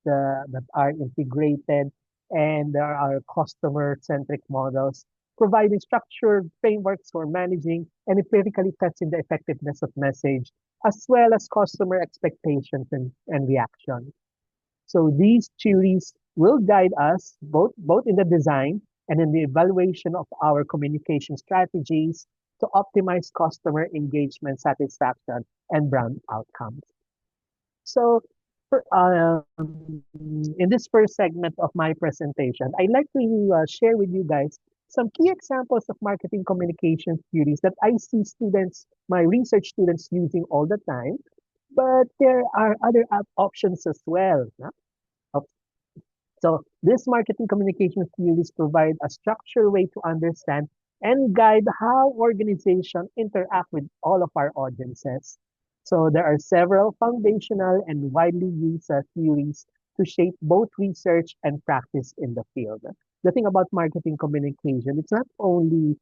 that are integrated, and there are customer-centric models providing structured frameworks for managing and empirically testing the effectiveness of message, as well as customer expectations and reaction. So these theories will guide us both in the design and in the evaluation of our communication strategies to optimize customer engagement, satisfaction, and brand outcomes. So in this first segment of my presentation, I'd like to share with you guys some key examples of marketing communication theories that I see students, my research students using all the time, but there are other options as well. No? So these marketing communication theories provide a structured way to understand and guide how organizations interact with all of our audiences. So there are several foundational and widely used theories to shape both research and practice in the field. The thing about marketing communication, it's not only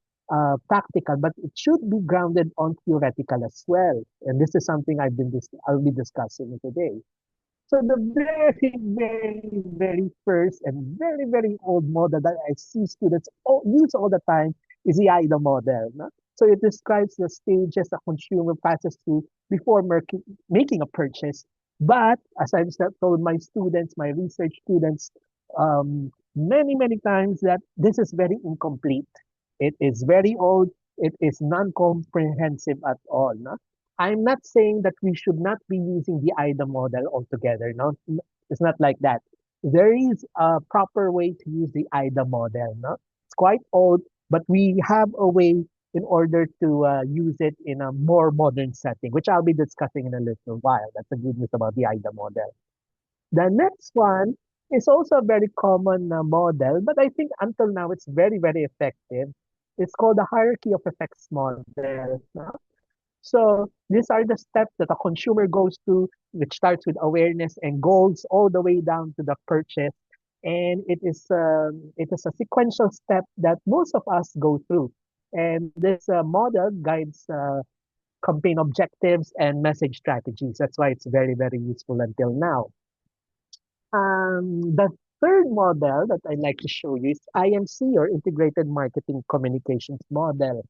practical, but it should be grounded on theoretical as well. And this is something I'll be discussing today. So the very, very, very first and very, very old model that I see students use all the time is the AIDA model. No? So it describes the stages a consumer passes through before making a purchase. But as I've told my students, my research students, many, many times that this is very incomplete. It is very old. It is non-comprehensive at all. No? I'm not saying that we should not be using the AIDA model altogether. No, it's not like that. There is a proper way to use the AIDA model. No, it's quite old, but we have a way in order to use it in a more modern setting, which I'll be discussing in a little while. That's the good news about the AIDA model. The next one is also a very common model, but I think until now it's very, very effective. It's called the hierarchy of effects model. No? So these are the steps that a consumer goes through, which starts with awareness and goals all the way down to the purchase. And it is a sequential step that most of us go through. And this model guides campaign objectives and message strategies. That's why it's very, very useful until now. The third model that I'd like to show you is IMC, or Integrated Marketing Communications Model.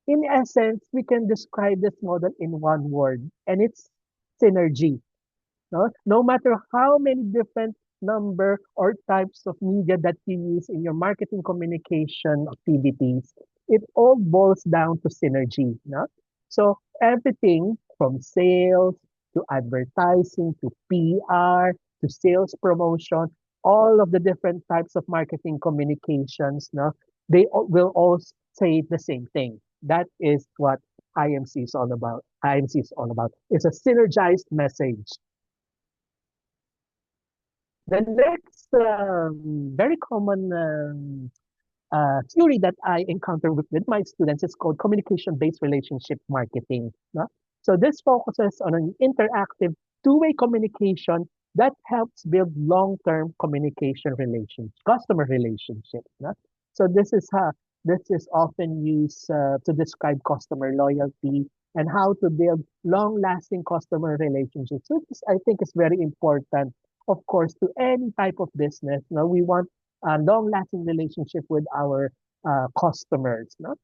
In essence, we can describe this model in one word, and it's synergy. No matter how many different number or types of media that you use in your marketing communication activities, it all boils down to synergy. No? So everything from sales to advertising to PR to sales promotion, all of the different types of marketing communications, no, will all say the same thing. That is what IMC is all about. IMC is all about. It's a synergized message. The next very common theory that I encounter with my students is called communication-based relationship marketing. No? So this focuses on an interactive two-way communication that helps build long-term communication customer relationships. No? So this is often used to describe customer loyalty and how to build long-lasting customer relationships, which I think is very important, of course, to any type of business. No? We want a long-lasting relationship with our customers. No?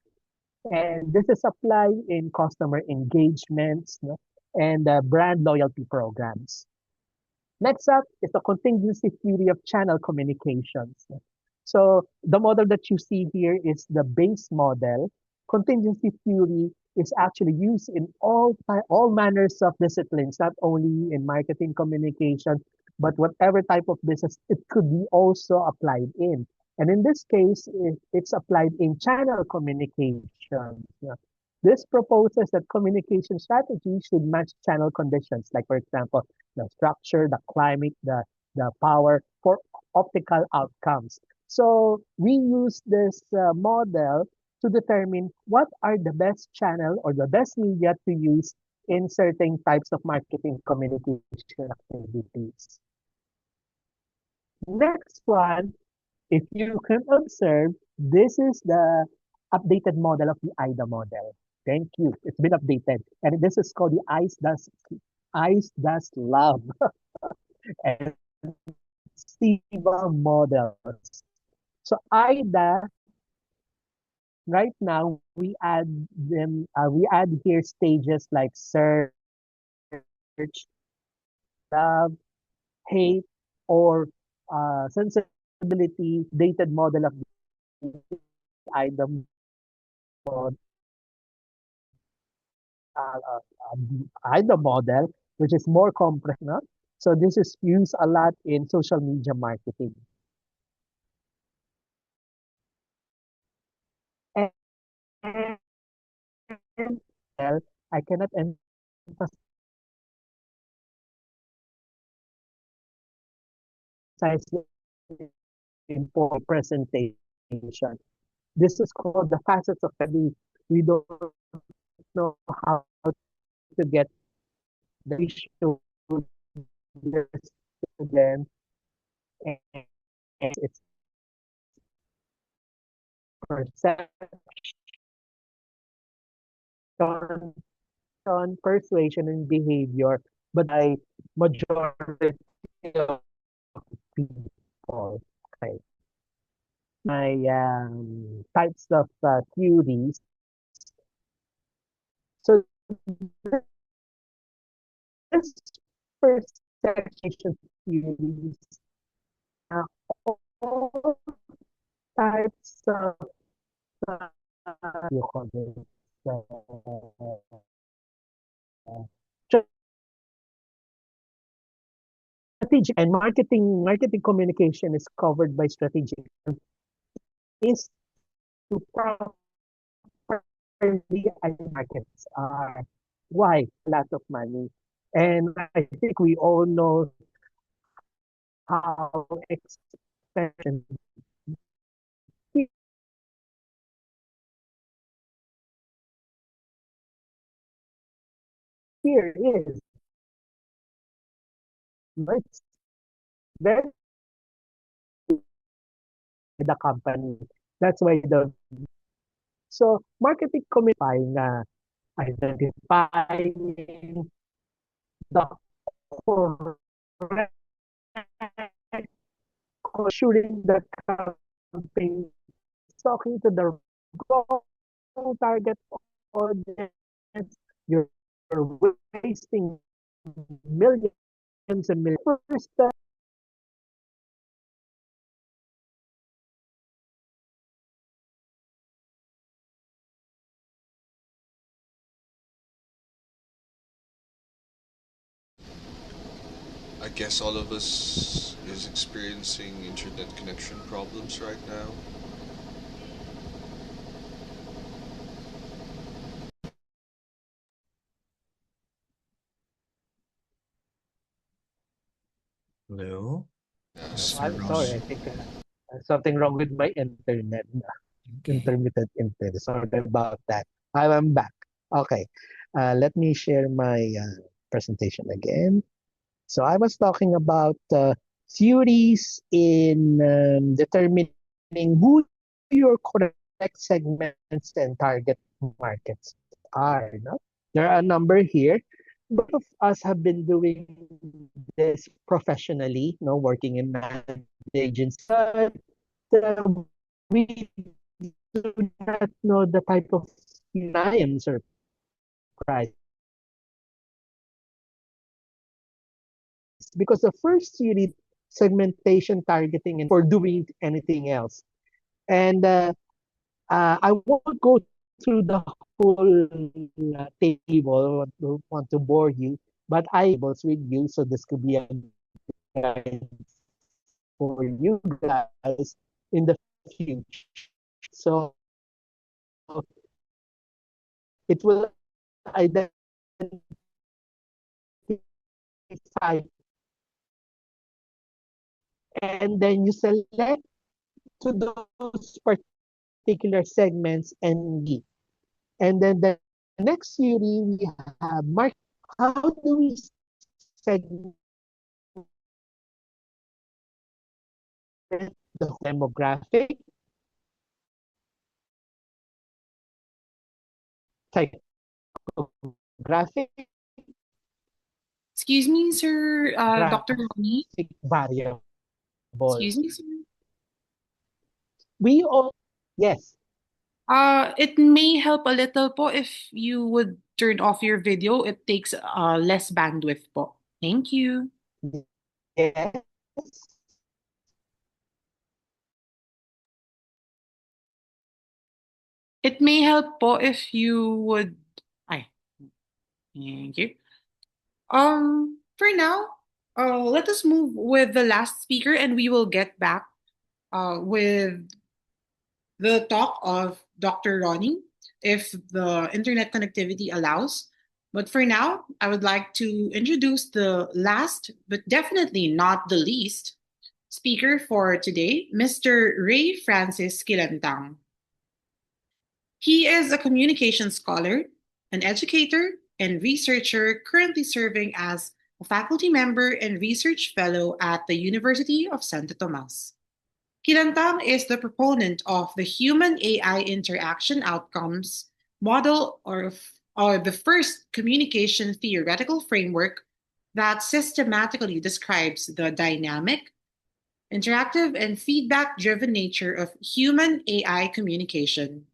And this is applied in customer engagements, no? And brand loyalty programs. Next up is the contingency theory of channel communications. So the model that you see here is the base model. Contingency theory is actually used in all manners of disciplines, not only in marketing communication, but whatever type of business it could be also applied in. And in this case, it's applied in channel communication. Yeah. This proposes that communication strategies should match channel conditions, like, for example, the structure, the climate, the power for optical outcomes. So we use this model to determine what are the best channel or the best media to use in certain types of marketing communication activities. Next one, if you can observe, this is the updated model of the IDA model. Thank you. It's been updated. And this is called the Ice Dust Love and SIVA models. So IDA, right now, we add here stages like search, love, hate, or sensibility, dated model of the IDA model, IDA model, which is more complex. No? So this is used a lot in social media marketing. And, well, I cannot emphasize important presentation. This is called the facets of study. We don't know how to get the issue the student, and it's perception, persuasion, and behavior, but by majority of people. Okay. My types of theories. So this perception theories, uh, all types of you call this, strategic and marketing communication is covered by strategic is to properly identify markets are why a lot of money. And I think we all know how expensive here is. It's very the company. That's why the so marketing community identifying the correct assuring the campaign talking to the wrong target audience. You're wasting millions and millions. First, I guess all of us is experiencing internet connection problems right now. Hello? Yes, I'm sorry, Ross. I think something wrong with my internet. Okay. Intermittent internet. Sorry about that. I'm back. Okay. Let me share my presentation again. So I was talking about theories in determining who your correct segments and target markets are. No? There are a number here. Both of us have been doing this professionally, working in management agencies. But we do not know the type of I am surprised because the first series segmentation, targeting, and for doing anything else. And I won't go through the full table, want to bore you, but I tables with you, so this could be a guide for you guys in the future. So it will identify and then you select to those particular segments and G. And then the next theory we have market. How do we segment the demographic, psychographic, Excuse me, sir, Dr. Ronnie. variable? Excuse me, sir. We all, yes, It may help a little po if you would turn off your video. It takes less bandwidth po. Thank you. yes. It may help po if you would. Ay, thank you. For now, let us move with the last speaker, and we will get back with the talk of Dr. Ronnie if the internet connectivity allows. But for now, I would like to introduce the last, but definitely not the least, speaker for today, Mr. Ray Francis Kilantang. He is a communication scholar, an educator, and researcher currently serving as a faculty member and research fellow at the University of Santo Tomas. Kilantang is the proponent of the human AI interaction outcomes model, or the first communication theoretical framework that systematically describes the dynamic, interactive, and feedback driven nature of human AI communication.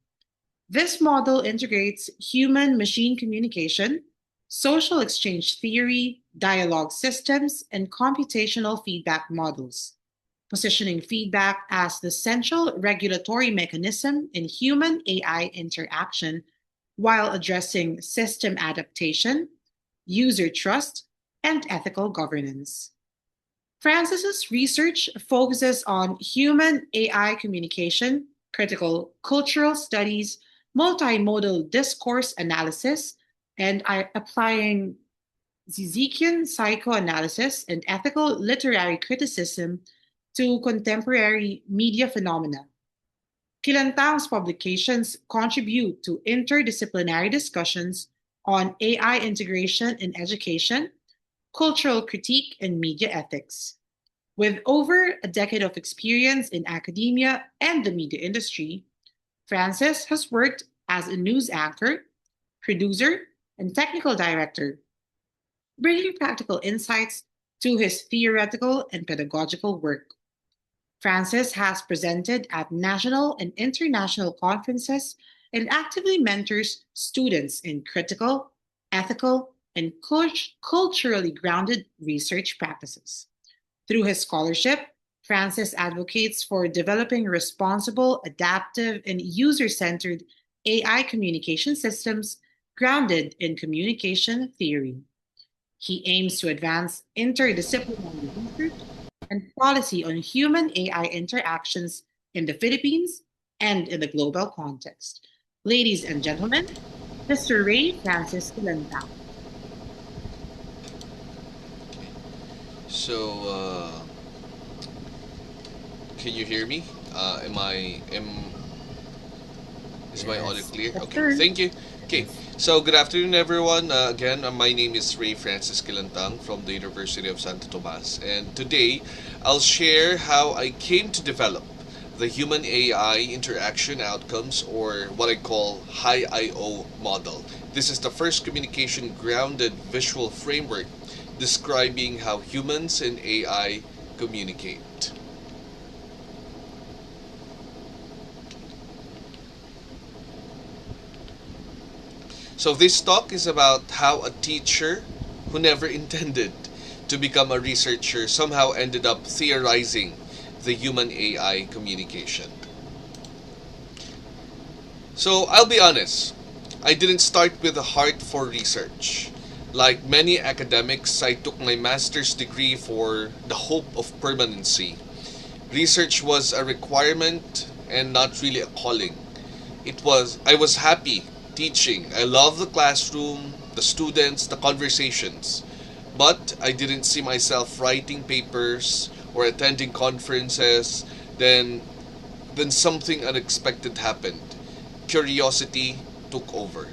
This model integrates human machine communication, social exchange theory, dialogue systems, and computational feedback models, positioning feedback as the central regulatory mechanism in human AI interaction while addressing system adaptation, user trust, and ethical governance. Francis's research focuses on human AI communication, critical cultural studies, multimodal discourse analysis, and applying Zizekian psychoanalysis and ethical literary criticism to contemporary media phenomena. Kilantang's publications contribute to interdisciplinary discussions on AI integration in education, cultural critique, and media ethics. With over a decade of experience in academia and the media industry, Francis has worked as a news anchor, producer, and technical director, bringing practical insights to his theoretical and pedagogical work. Francis has presented at national and international conferences and actively mentors students in critical, ethical, and culturally grounded research practices. Through his scholarship, Francis advocates for developing responsible, adaptive, and user centered AI communication systems grounded in communication theory. He aims to advance interdisciplinary research and policy on human AI interactions in the Philippines and in the global context. Ladies and gentlemen, Mr. Ray Francis Kilantang. So, can you hear me? Is my audio clear? Yes, Okay, sir. thank you. Okay, so good afternoon, everyone. Again, my name is Ray Francis Kilantang from the University of Santo Tomas, and today I'll share how I came to develop the human AI interaction outcomes, or what I call high IO model. This is the first communication grounded visual framework describing how humans and AI communicate. So this talk is about how a teacher who never intended to become a researcher somehow ended up theorizing the human AI communication. So I'll be honest, I didn't start with a heart for research. Like many academics, I took my master's degree for the hope of permanency. Research was a requirement and not really a calling. I was happy teaching. I loved the classroom, the students, the conversations. But I didn't see myself writing papers or attending conferences. Then then something unexpected happened. Curiosity took over.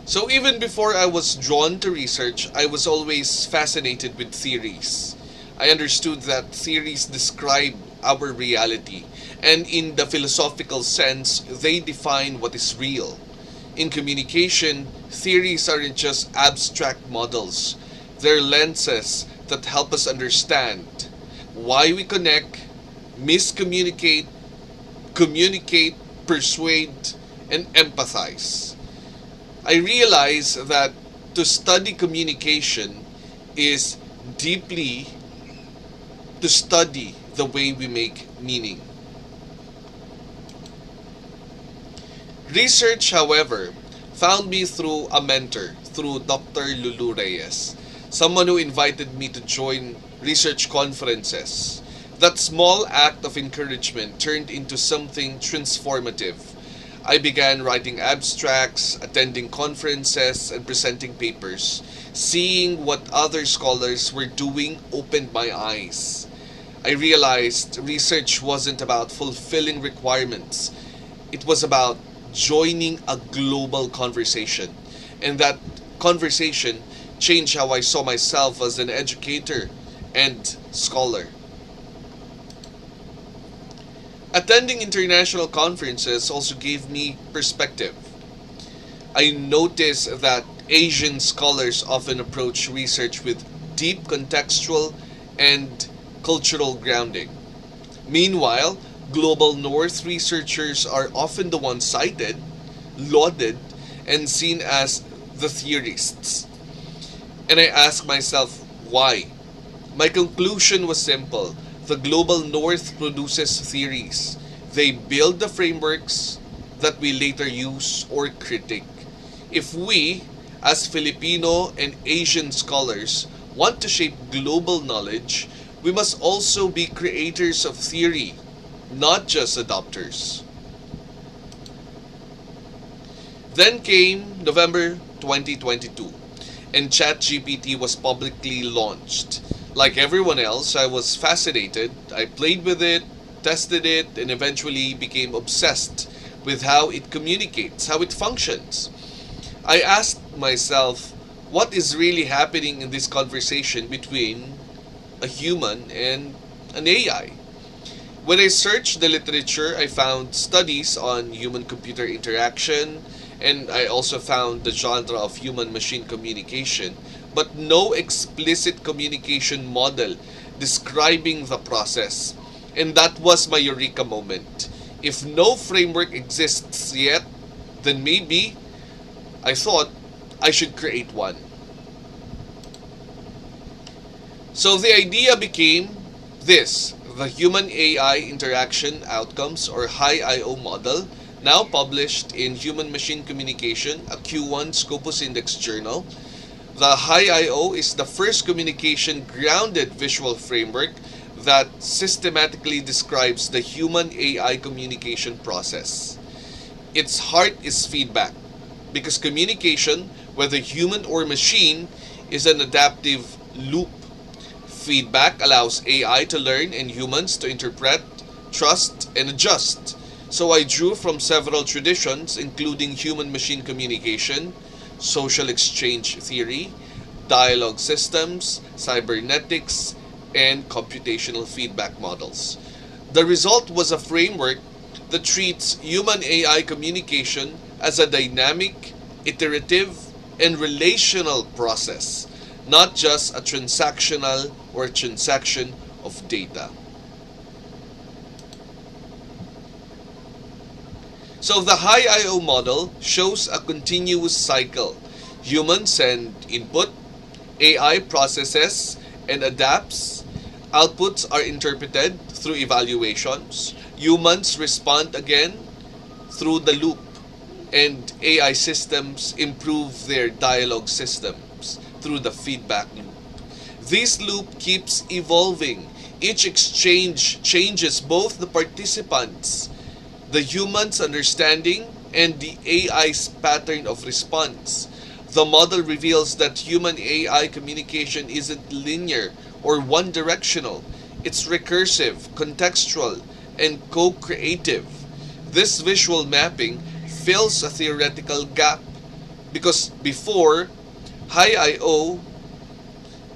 So even before I was drawn to research, I was always fascinated with theories. I understood that theories describe our reality, and in the philosophical sense, they define what is real. In communication, theories aren't just abstract models, they're lenses that help us understand why we connect, miscommunicate, communicate, persuade, and empathize. I realize that to study communication is deeply to study the way we make meaning. Research, however, found me through a mentor, through Dr. Lulu Reyes, someone who invited me to join research conferences. That small act of encouragement turned into something transformative. I began writing abstracts, attending conferences, and presenting papers. Seeing what other scholars were doing opened my eyes. I realized research wasn't about fulfilling requirements, it was about joining a global conversation. And that conversation changed how I saw myself as an educator and scholar. Attending international conferences also gave me perspective. I noticed that Asian scholars often approach research with deep contextual and cultural grounding. Meanwhile, global North researchers are often the ones cited, lauded, and seen as the theorists. And I asked myself, why? My conclusion was simple. The global North produces theories. They build the frameworks that we later use or critique. If we, as Filipino and Asian scholars, want to shape global knowledge, we must also be creators of theory, not just adopters. Then came November 2022, and ChatGPT was publicly launched. Like everyone else, I was fascinated. I played with it, tested it, and eventually became obsessed with how it communicates, how it functions. I asked myself, what is really happening in this conversation between a human and an AI? When I searched the literature, I found studies on human computer interaction, and I also found the genre of human machine communication, but no explicit communication model describing the process. And that was my eureka moment. If no framework exists yet, then maybe, I thought, I should create one. So the idea became this: the Human AI Interaction Outcomes, or HI-IO model, now published in Human Machine Communication, a Q1 Scopus Index journal. The HI-IO is the first communication grounded visual framework that systematically describes the human AI communication process. Its heart is feedback, because communication, whether human or machine, is an adaptive loop. Feedback allows AI to learn and humans to interpret, trust, and adjust. So I drew from several traditions, including human-machine communication, social exchange theory, dialogue systems, cybernetics, and computational feedback models. The result was a framework that treats human AI communication as a dynamic, iterative, and relational process, not just a transactional or transaction of data. So the HI-IO model shows a continuous cycle. Humans send input, AI processes and adapts, outputs are interpreted through evaluations, humans respond again through the loop, and AI systems improve their dialogue systems through the feedback loop. This loop keeps evolving. Each exchange changes both the participants, the human's understanding, and the AI's pattern of response. The model reveals that human AI communication isn't linear or one directional. It's recursive, contextual, and co creative. This visual mapping fills a theoretical gap because before High I/O,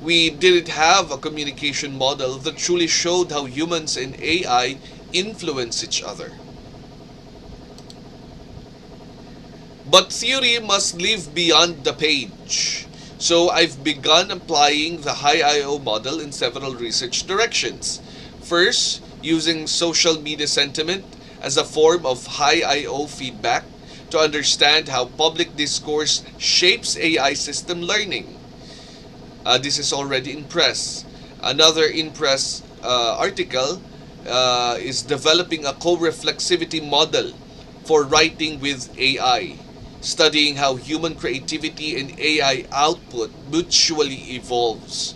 we didn't have a communication model that truly showed how humans and AI influence each other. But theory must live beyond the page. So I've begun applying the high I/O model in several research directions. First, using social media sentiment as a form of high I/O feedback to understand how public discourse shapes AI system learning. This is already in press. Another in press article is developing a co-reflexivity model for writing with AI, studying how human creativity and AI output mutually evolves.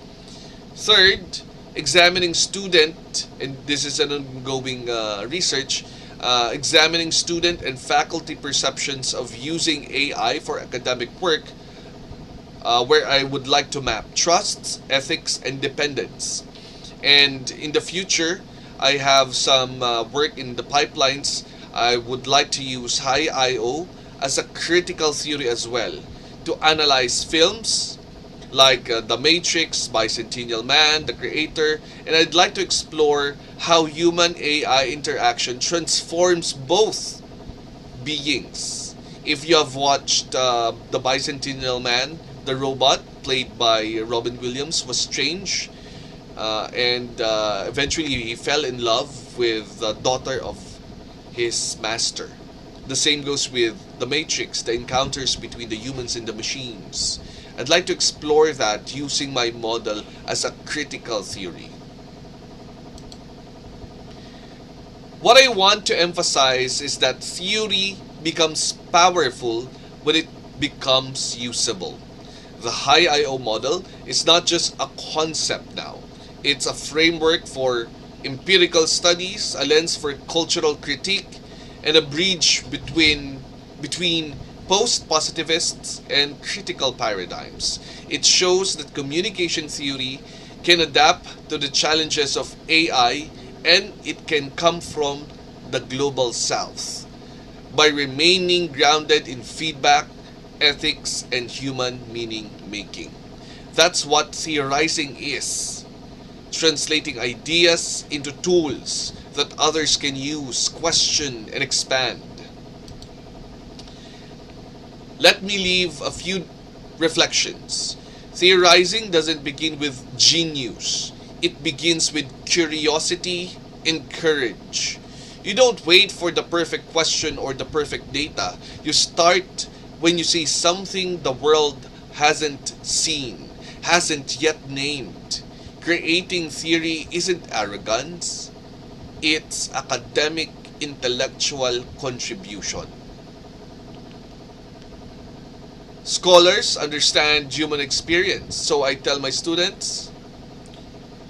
Third, examining student, and this is an ongoing research, examining student and faculty perceptions of using AI for academic work, where I would like to map trust, ethics, and dependence. And in the future, I have some work in the pipelines. I would like to use high I/O as a critical theory as well to analyze films like The Matrix, Bicentennial Man, The Creator, and I'd like to explore how human AI interaction transforms both beings. If you have watched The Bicentennial Man, the robot played by Robin Williams was strange, and eventually he fell in love with the daughter of his master. The same goes with The Matrix, the encounters between the humans and the machines. I'd like to explore that using my model as a critical theory. What I want to emphasize is that theory becomes powerful when it becomes usable. The high I/O model is not just a concept now. It's a framework for empirical studies, a lens for cultural critique, and a bridge between post-positivists and critical paradigms. It shows that communication theory can adapt to the challenges of AI, and it can come from the global south by remaining grounded in feedback, ethics, and human meaning making. That's what theorizing is: translating ideas into tools that others can use, question, and expand. Let me leave a few reflections. Theorizing doesn't begin with genius. It begins with curiosity and courage. You don't wait for the perfect question or the perfect data. You start when you see something the world hasn't seen, hasn't yet named. Creating theory isn't arrogance, it's academic intellectual contribution. Scholars understand human experience, so I tell my students,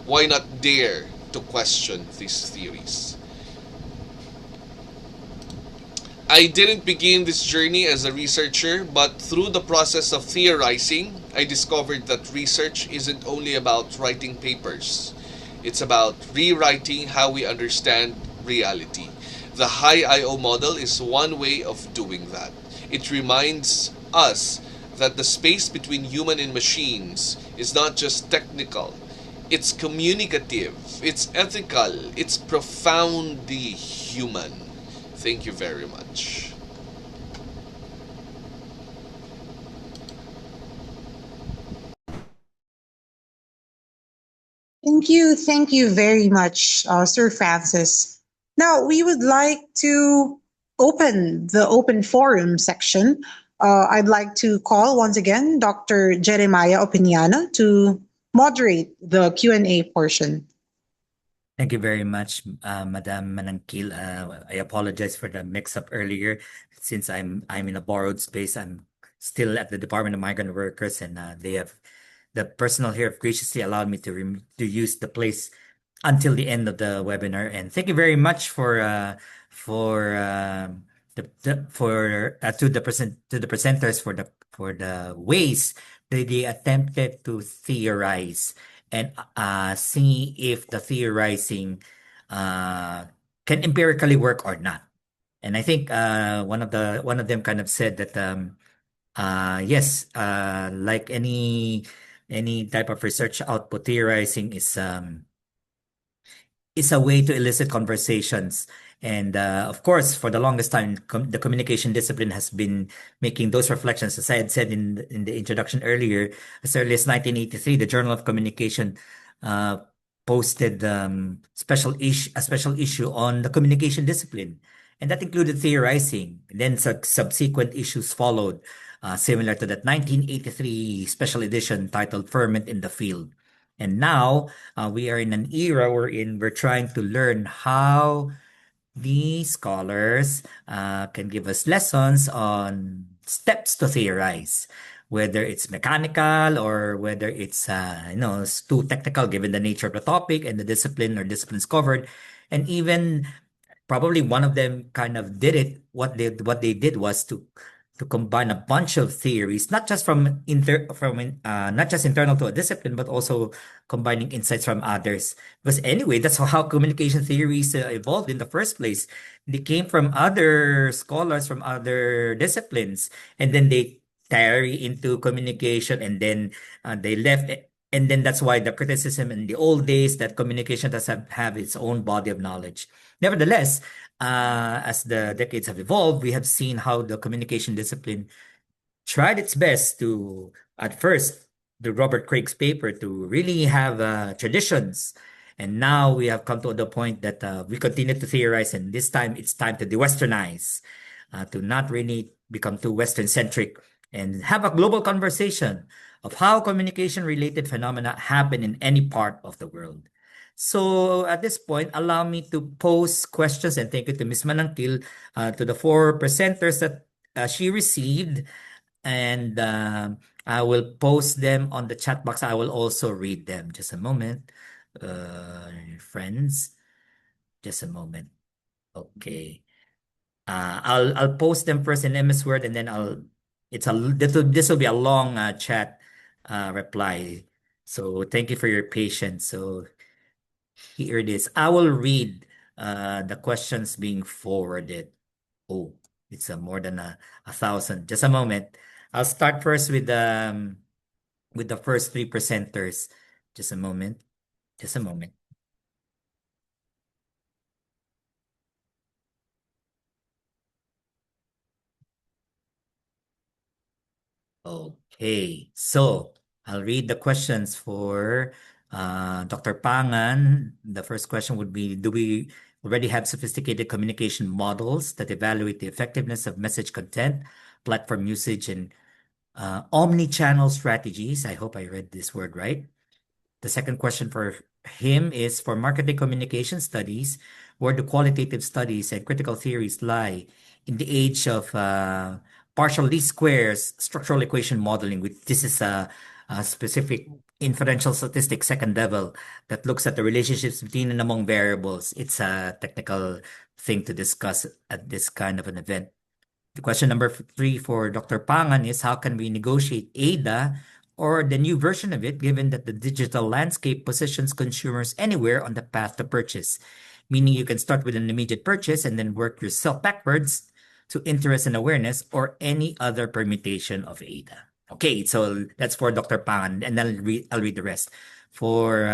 why not dare to question these theories? I didn't begin this journey as a researcher, but through the process of theorizing, I discovered that research isn't only about writing papers. It's about rewriting how we understand reality. The high I/O model is one way of doing that. It reminds us that the space between human and machines is not just technical, it's communicative, it's ethical, it's profoundly human. Thank you very much. Thank you very much, Sir Francis. Now, we would like to open the open forum section. I'd like to call once again Dr. Jeremiah Opiniana to moderate the Q&A portion. Thank you very much, Madam Manangkil. I apologize for the mix-up earlier. Since I'm in a borrowed space, I'm still at the Department of Migrant Workers, and the personnel here have graciously allowed me to use the place until the end of the webinar. And thank you very much for to the presenters for the ways that they attempted to theorize and see if the theorizing uh, can empirically work or not. And I think one of them kind of said that yes, like any type of research output, theorizing is a way to elicit conversations. And of course, for the longest time, the communication discipline has been making those reflections. As I had said in the introduction earlier, as early as 1983, the Journal of Communication uh, posted a special issue on the communication discipline, and that included theorizing. Then subsequent issues followed, similar to that 1983 special edition titled "Ferment in the Field." And now we are in an era wherein we're trying to learn how the scholars can give us lessons on steps to theorize, whether it's mechanical or whether it's it's too technical given the nature of the topic and the discipline or disciplines covered, and even probably one of them kind of did it. What they did was to combine a bunch of theories, not just not just internal to a discipline, but also combining insights from others. Because anyway, that's how communication theories evolved in the first place. They came from other scholars from other disciplines, and then they carry into communication, and then they left. And then that's why the criticism in the old days that communication does have its own body of knowledge. Nevertheless, as the decades have evolved, we have seen how the communication discipline tried its best to, at first, the Robert Craig's paper to really have traditions. And now we have come to the point that we continue to theorize, and this time it's time to de-Westernize, to not really become too Western centric and have a global conversation of how communication related phenomena happen in any part of the world. So at this point, allow me to pose questions, and thank you to Ms. Manangkil, to the four presenters that she received. And I will post them on the chat box. I will also read them. Just a moment, friends. Just a moment. Okay. I'll post them first in MS Word, and then this will be a long chat reply. So thank you for your patience. So here it is. I will read the questions being forwarded. Oh, it's more than 1,000. Just a moment. I'll start first with the first three presenters. Just a moment. Just a moment. Okay, so I'll read the questions for Dr. Pangan. The first question would be, do we already have sophisticated communication models that evaluate the effectiveness of message content, platform usage, and omni-channel strategies? I hope I read this word right. The second question for him is, for marketing communication studies, where do qualitative studies and critical theories lie in the age of partial least squares structural equation modeling? This is a specific inferential statistics second level that looks at the relationships between and among variables. It's a technical thing to discuss at this kind of an event. The question number three for Dr. Pangan is, how can we negotiate ADA or the new version of it, given that the digital landscape positions consumers anywhere on the path to purchase? Meaning you can start with an immediate purchase and then work yourself backwards to interest and awareness or any other permutation of ADA. Okay, so that's for Dr. Pangan, and then I'll read the rest. For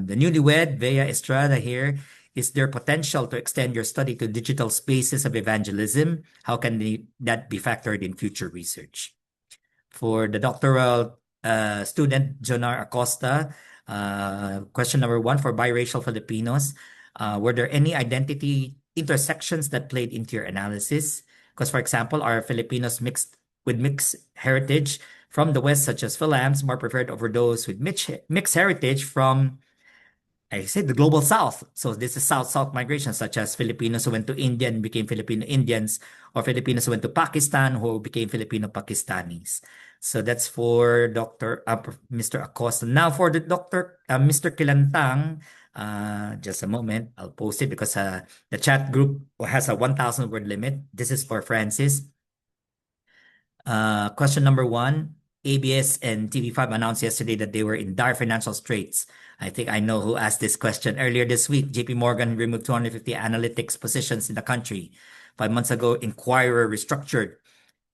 the newlywed, Vea Estrada here, is there potential to extend your study to digital spaces of evangelism? How can that be factored in future research? For the doctoral student, Jonar Acosta, question number one, for biracial Filipinos, were there any identity intersections that played into your analysis? Because, for example, are Filipinos with mixed heritage from the West, such as Philams, more preferred over those with mixed heritage from I say the global South. So this is South-South migration, such as Filipinos who went to India and became Filipino Indians, or Filipinos who went to Pakistan who became Filipino Pakistanis. So that's for Mr. Acosta. Now for the Mr. Kilantang, just a moment, I'll post it because the chat group has a 1,000 word limit. This is for Francis. Question number one. ABS and TV5 announced yesterday that they were in dire financial straits. I think I know who asked this question. Earlier this week, JP Morgan removed 250 analytics positions in the country. 5 months ago, Inquirer restructured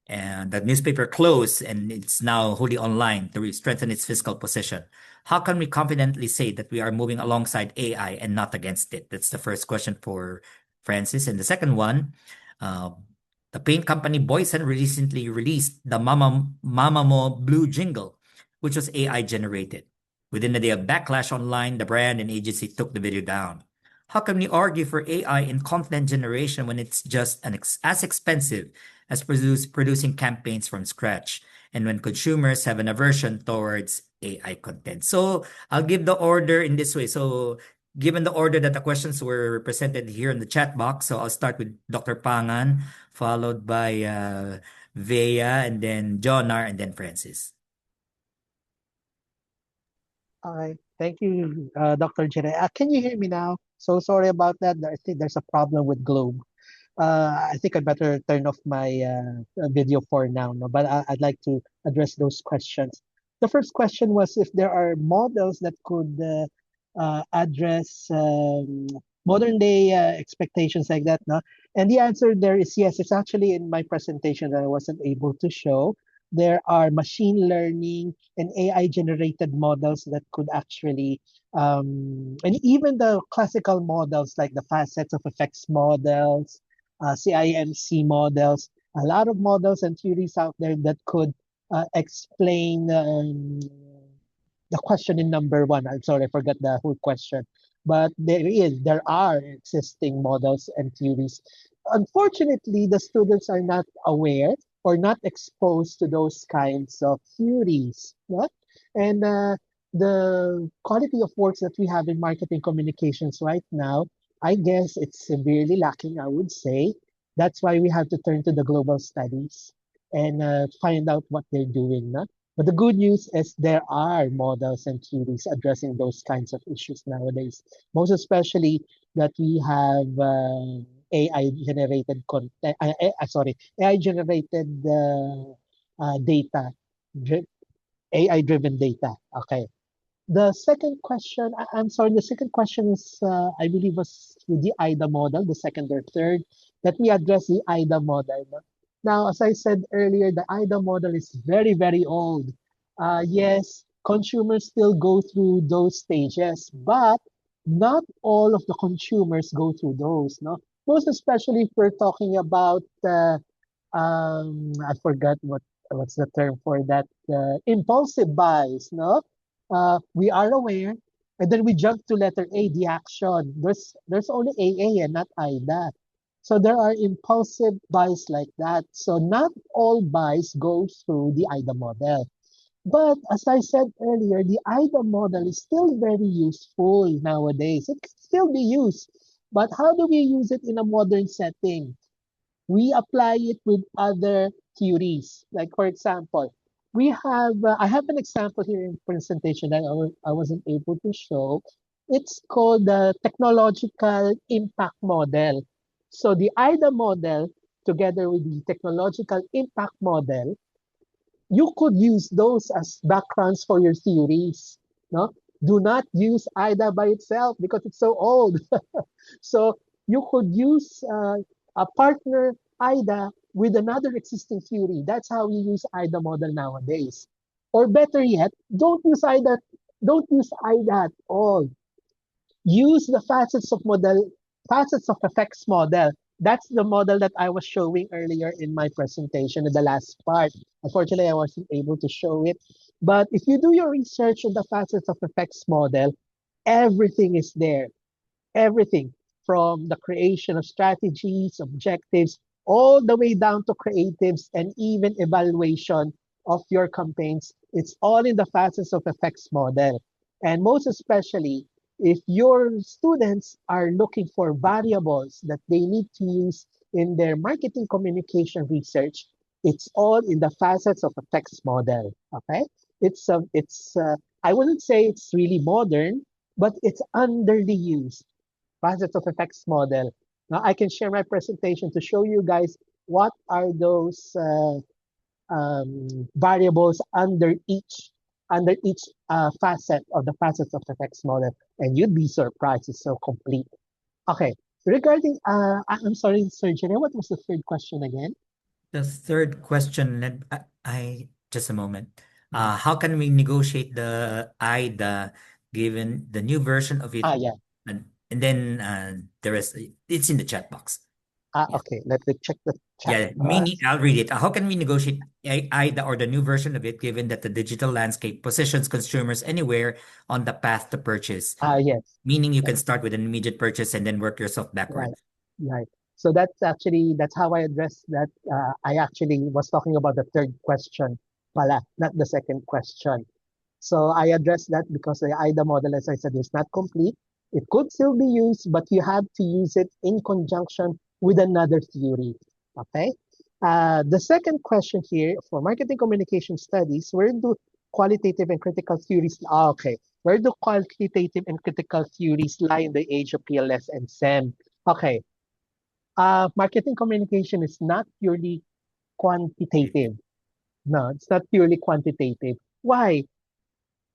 and the newspaper closed and it's now wholly online to strengthen its fiscal position. How can we confidently say that we are moving alongside AI and not against it? That's the first question for Francis. And the second one, the paint company Boysen recently released the Mama Mo Blue jingle, which was AI generated. Within a day of backlash online, the brand and agency took the video down. How can we argue for AI in content generation when it's just as expensive as producing campaigns from scratch, and when consumers have an aversion towards AI content? So I'll give the order in this way. So given the order that the questions were presented here in the chat box, so I'll start with Dr. Pangan, followed by Vea, and then Jonar, and then Francis. Hi, thank you, Dr. Jere. Can you hear me now? So sorry about that. I think there's a problem with Globe. I think I'd better turn off my video for now, no? But I'd like to address those questions. The first question was if there are models that could address modern day expectations like that, no? And the answer there is yes. It's actually in my presentation that I wasn't able to show. There are machine learning and AI generated models that could actually, and even the classical models like the facets of effects models, CIMC models, a lot of models and theories out there that could explain the question in number one. I'm sorry, I forgot the whole question. But there are existing models and theories. Unfortunately, the students are not aware or not exposed to those kinds of theories. Yeah? And the quality of works that we have in marketing communications right now, I guess it's severely lacking, I would say. That's why we have to turn to the global studies and find out what they're doing. No? But the good news is there are models and theories addressing those kinds of issues nowadays, most especially that we have AI generated content. AI generated data, AI driven data. Okay. The second question, I'm sorry, the second question is, I believe, was the IDA model, the second or third, that we address the IDA model. No? Now, as I said earlier, the IDA model is very, very old. Yes, consumers still go through those stages, but not all of the consumers go through those. No, most especially if we're talking about, I forgot what's the term for that, impulsive buys. No, we are aware, and then we jump to letter A, the action. There's only AA and not IDA. So there are impulsive buys like that. So not all buys go through the IDA model. But as I said earlier, the IDA model is still very useful nowadays. It can still be used. But how do we use it in a modern setting? We apply it with other theories. Like, for example, we have, I have an example here in presentation that I wasn't able to show. It's called the technological impact model. So the IDA model, together with the technological impact model, you could use those as backgrounds for your theories. No? Do not use IDA by itself because it's so old. So you could use a partner IDA with another existing theory. That's how you use IDA model nowadays. Or better yet, don't use IDA at all. Use the facets of effects model. That's the model that I was showing earlier in my presentation in the last part. Unfortunately, I wasn't able to show it. But if you do your research on the facets of effects model, everything is there. Everything from the creation of strategies, objectives, all the way down to creatives and even evaluation of your campaigns. It's all in the facets of effects model. And most especially, if your students are looking for variables that they need to use in their marketing communication research, it's all in the facets of a text model. Okay, I wouldn't say it's really modern, but it's underly used facets of a text model. Now I can share my presentation to show you guys what are those variables under each facet of the facets of the text model, and you'd be surprised. It's so complete. Okay, regarding I'm sorry, Sir Jenny, what was the third question again? The third question, just a moment. How can we negotiate the IDA given the new version of it? Yeah. And then the rest, it's in the chat box. Yeah. Okay, let me check the chat. Yeah, I'll read it. How can we negotiate IDA or the new version of it given that the digital landscape positions consumers anywhere on the path to purchase? Yes. Meaning you can start with an immediate purchase and then work yourself backwards. Right. So that's how I addressed that. I actually was talking about the third question, pala, not the second question. So I addressed that because the IDA model, as I said, is not complete. It could still be used, but you have to use it in conjunction with another theory. Okay. The second question here for marketing communication studies, where do qualitative and critical theories? Okay. Where do qualitative and critical theories lie in the age of PLS and SEM? Okay. Marketing communication is not purely quantitative. No, it's not purely quantitative. Why?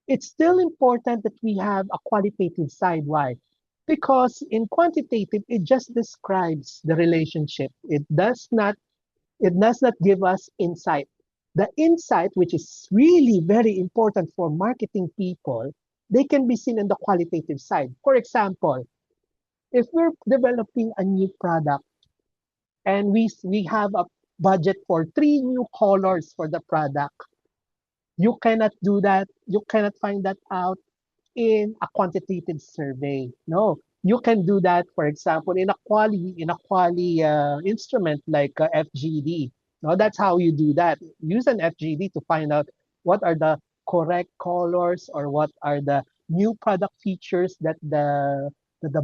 It's still important that we have a qualitative side. Why? Because in quantitative, it just describes the relationship. It does not give us insight. The insight, which is really very important for marketing people, they can be seen in the qualitative side. For example, if we're developing a new product and we have a budget for 3 new colors for the product, you cannot do that. You cannot find that out in a quantitative survey. No, you can do that, for example, in a quali instrument like FGD. No, that's how you do that. Use an FGD to find out what are the correct colors or what are the new product features that the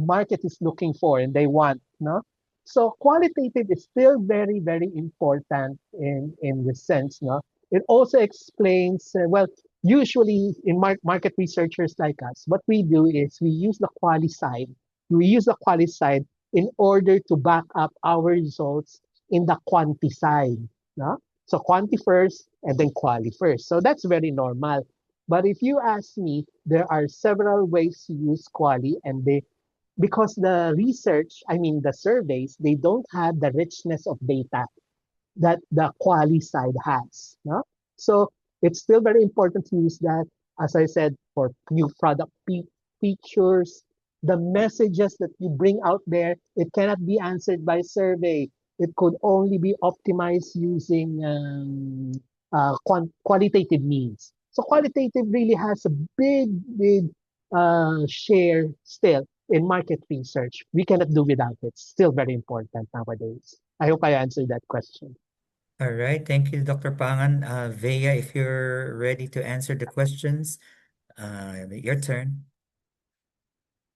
market is looking for and they want. No, so qualitative is still very very important in this sense. No, it also explains well. Usually, in market researchers like us, what we do is we use the quali side. We use the quali side in order to back up our results in the quanti side. No? So quanti first and then quali first. So that's very normal. But if you ask me, there are several ways to use quali, and because the research, I mean the surveys, they don't have the richness of data that the quali side has. No? So it's still very important to use that, as I said, for new product features, the messages that you bring out there, it cannot be answered by survey. It could only be optimized using qualitative means. So qualitative really has a big share still in market research. We cannot do without it. It's still very important nowadays. I hope I answered that question. All right. Thank you, Dr. Pangan. Vea, if you're ready to answer the questions, your turn.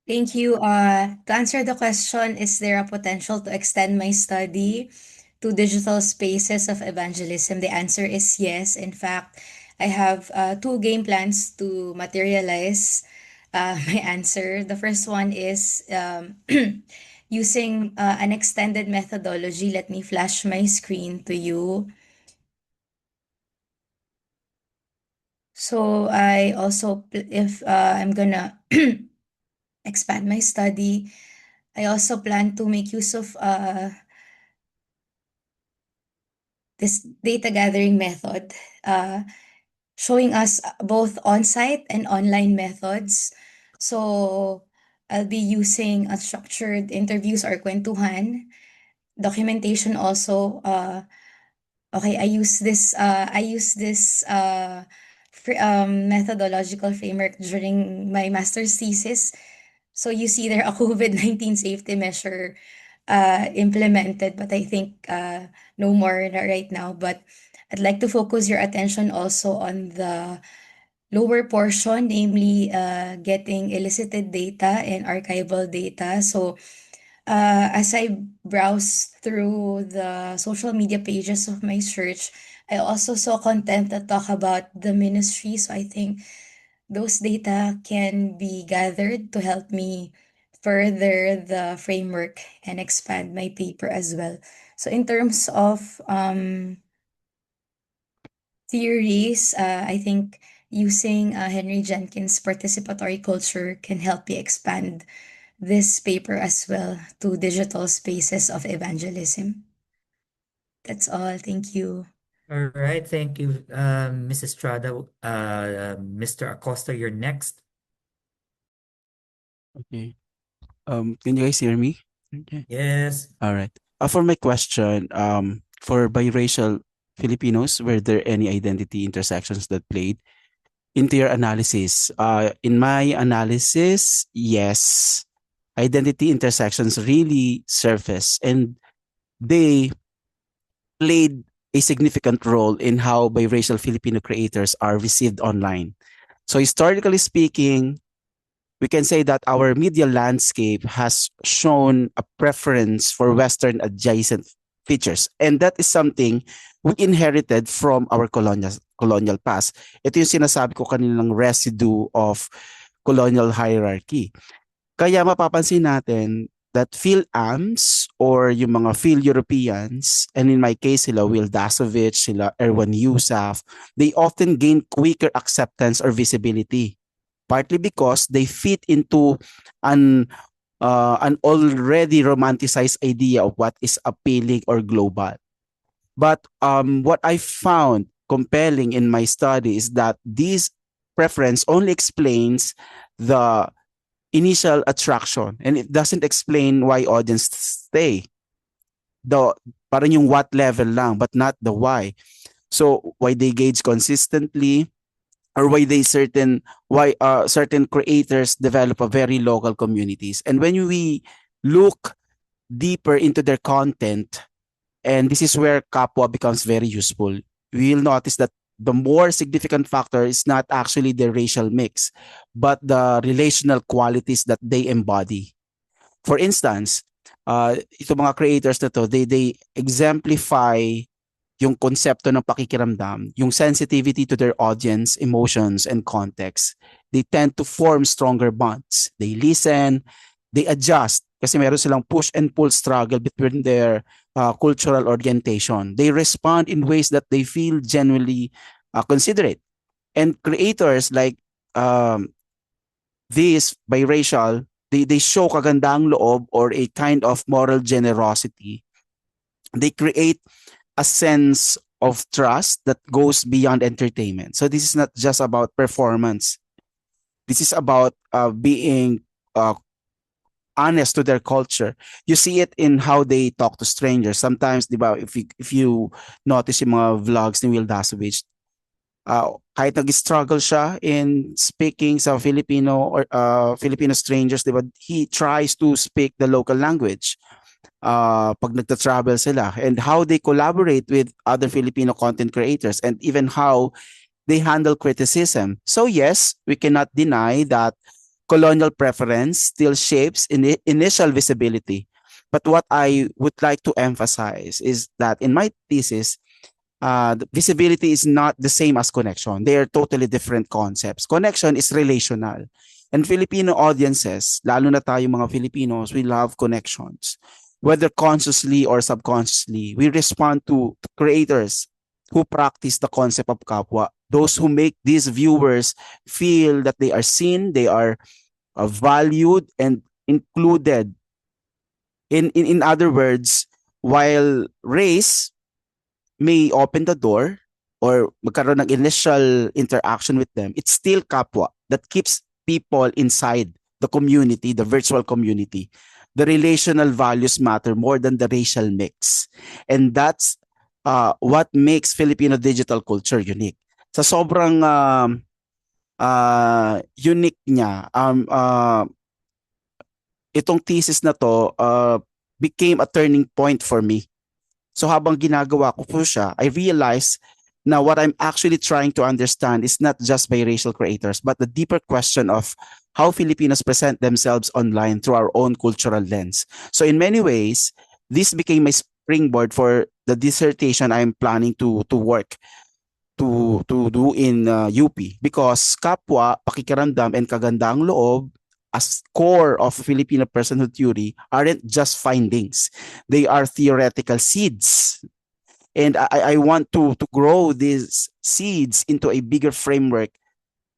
Thank you. To answer the question, is there a potential to extend my study to digital spaces of evangelism? The answer is yes. In fact, I have two game plans to materialize my answer. The first one is using an extended methodology. Let me flash my screen to you. So I also, if I'm gonna expand my study, I also plan to make use of this data gathering method, showing us both on-site and online methods. So I'll be using unstructured interviews or kwentuhan, documentation also. Okay, I use this methodological framework during my master's thesis. So you see there a COVID-19 safety measure implemented, but I think no more right now. But I'd like to focus your attention also on the lower portion, namely getting elicited data and archival data. So as I browse through the social media pages of my search, I also saw content that talk about the ministry. So I think those data can be gathered to help me further the framework and expand my paper as well. So in terms of theories, I think using Henry Jenkins' participatory culture can help me expand this paper as well to digital spaces of evangelism. That's all. Thank you. All right, thank you, Mrs. Estrada. Mr. Acosta, you're next. Okay. Can you guys hear me? Okay. Yes. All right. For my question, for biracial Filipinos, were there any identity intersections that played into your analysis? In my analysis, yes. Identity intersections really surface, and they played a significant role in how biracial Filipino creators are received online. So historically speaking, we can say that our media landscape has shown a preference for Western adjacent features. And that is something we inherited from our colonial past. Ito yung sinasabi ko kanilang residue of colonial hierarchy. Kaya mapapansin natin that Phil-Ams or yung mga Phil-Europeans, and in my case, sila Will Dasovich, sila Erwan Yusuf, they often gain quicker acceptance or visibility. Partly because they fit into an already romanticized idea of what is appealing or global. But what I found compelling in my study is that this preference only explains the initial attraction, and it doesn't explain why audience stay. The parang yung what level lang, but not the why. So why they gauge consistently, or why certain creators develop a very local communities. And when we look deeper into their content, and this is where Kapwa becomes very useful, we will notice that the more significant factor is not actually the racial mix, but the relational qualities that they embody. For instance, itong mga creators na to, they exemplify yung konsepto ng pakikiramdam, yung sensitivity to their audience, emotions, and context. They tend to form stronger bonds. They listen, they adjust, kasi meron silang push and pull struggle between their cultural orientation. They respond in ways that they feel genuinely considerate. And creators like these biracial, they show kagandang loob or a kind of moral generosity. They create a sense of trust that goes beyond entertainment. So this is not just about performance. This is about being honest to their culture. You see it in how they talk to strangers. Sometimes, di ba, if you notice yung mga vlogs ni Will Dasovich, kahit nag-struggle siya in speaking sa Filipino or Filipino strangers, di ba, he tries to speak the local language pag nagta-travel sila, and how they collaborate with other Filipino content creators, and even how they handle criticism. So yes, we cannot deny that colonial preference still shapes initial visibility. But what I would like to emphasize is that in my thesis, the visibility is not the same as connection. They are totally different concepts. Connection is relational. And Filipino audiences, lalo na tayo mga Filipinos, we love connections. Whether consciously or subconsciously, we respond to creators who practice the concept of kapwa. Those who make these viewers feel that they are seen, they are valued and included. In other words, while race may open the door or magkaroon ng initial interaction with them, it's still kapwa that keeps people inside the community, the virtual community. The relational values matter more than the racial mix. And that's what makes Filipino digital culture unique. Sa sobrang unique niya, itong thesis na to became a turning point for me. So habang ginagawa ko po siya, I realized Now, what I'm actually trying to understand is not just biracial creators, but the deeper question of how Filipinos present themselves online through our own cultural lens. So in many ways, this became my springboard for the dissertation I'm planning to work to do in UP, because kapwa, pakikiramdam, and kagandaang loob as core of Filipino personhood theory aren't just findings. They are theoretical seeds. And I want to grow these seeds into a bigger framework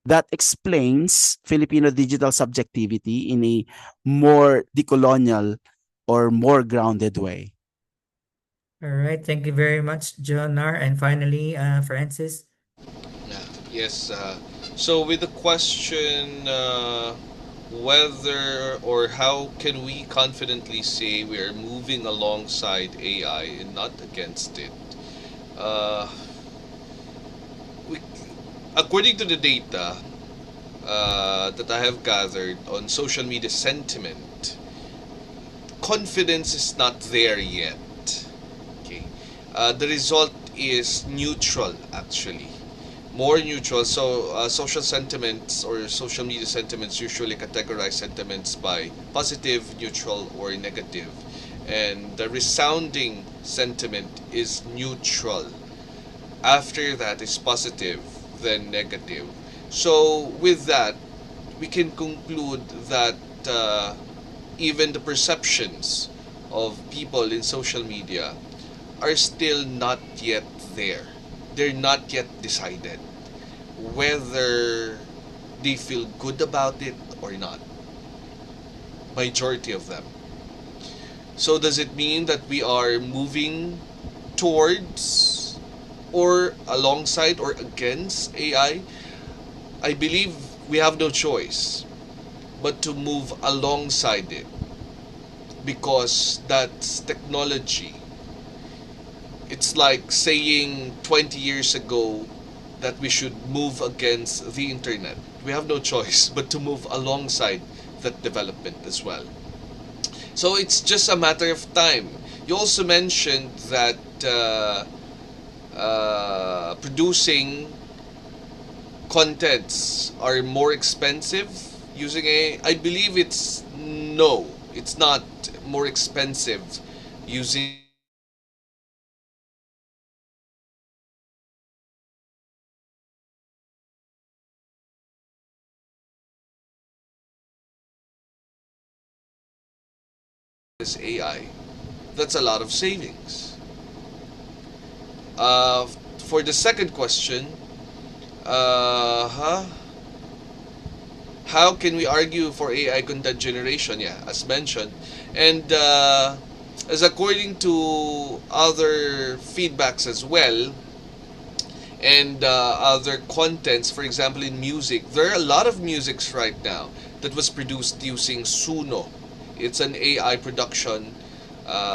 that explains Filipino digital subjectivity in a more decolonial or more grounded way. All right. Thank you very much, Jonar. And finally, Francis. Yeah. Yes. So with the question, whether or how can we confidently say we are moving alongside AI and not against it? Uh, we, According to the data that I have gathered on social media sentiment, confidence is not there yet. Okay, the result is neutral, actually, more neutral. So social sentiments or social media sentiments usually categorize sentiments by positive, neutral, or negative, and the resounding sentiment is neutral. After that is positive, then negative. So with that, we can conclude that even the perceptions of people in social media are still not yet there. They're not yet decided whether they feel good about it or not. Majority of them. So does it mean that we are moving towards or alongside or against AI? I believe we have no choice but to move alongside it, because that's technology. It's like saying 20 years ago that we should move against the internet. We have no choice but to move alongside that development as well. So it's just a matter of time. You also mentioned that producing contents are more expensive using AI. I believe it's no, it's not more expensive using this AI. That's a lot of savings. Uh, for the second question, huh? How can we argue for AI content generation? Yeah, as mentioned, and as according to other feedbacks as well, and other contents, for example, in music, there are a lot of musics right now that was produced using Suno. It's an AI production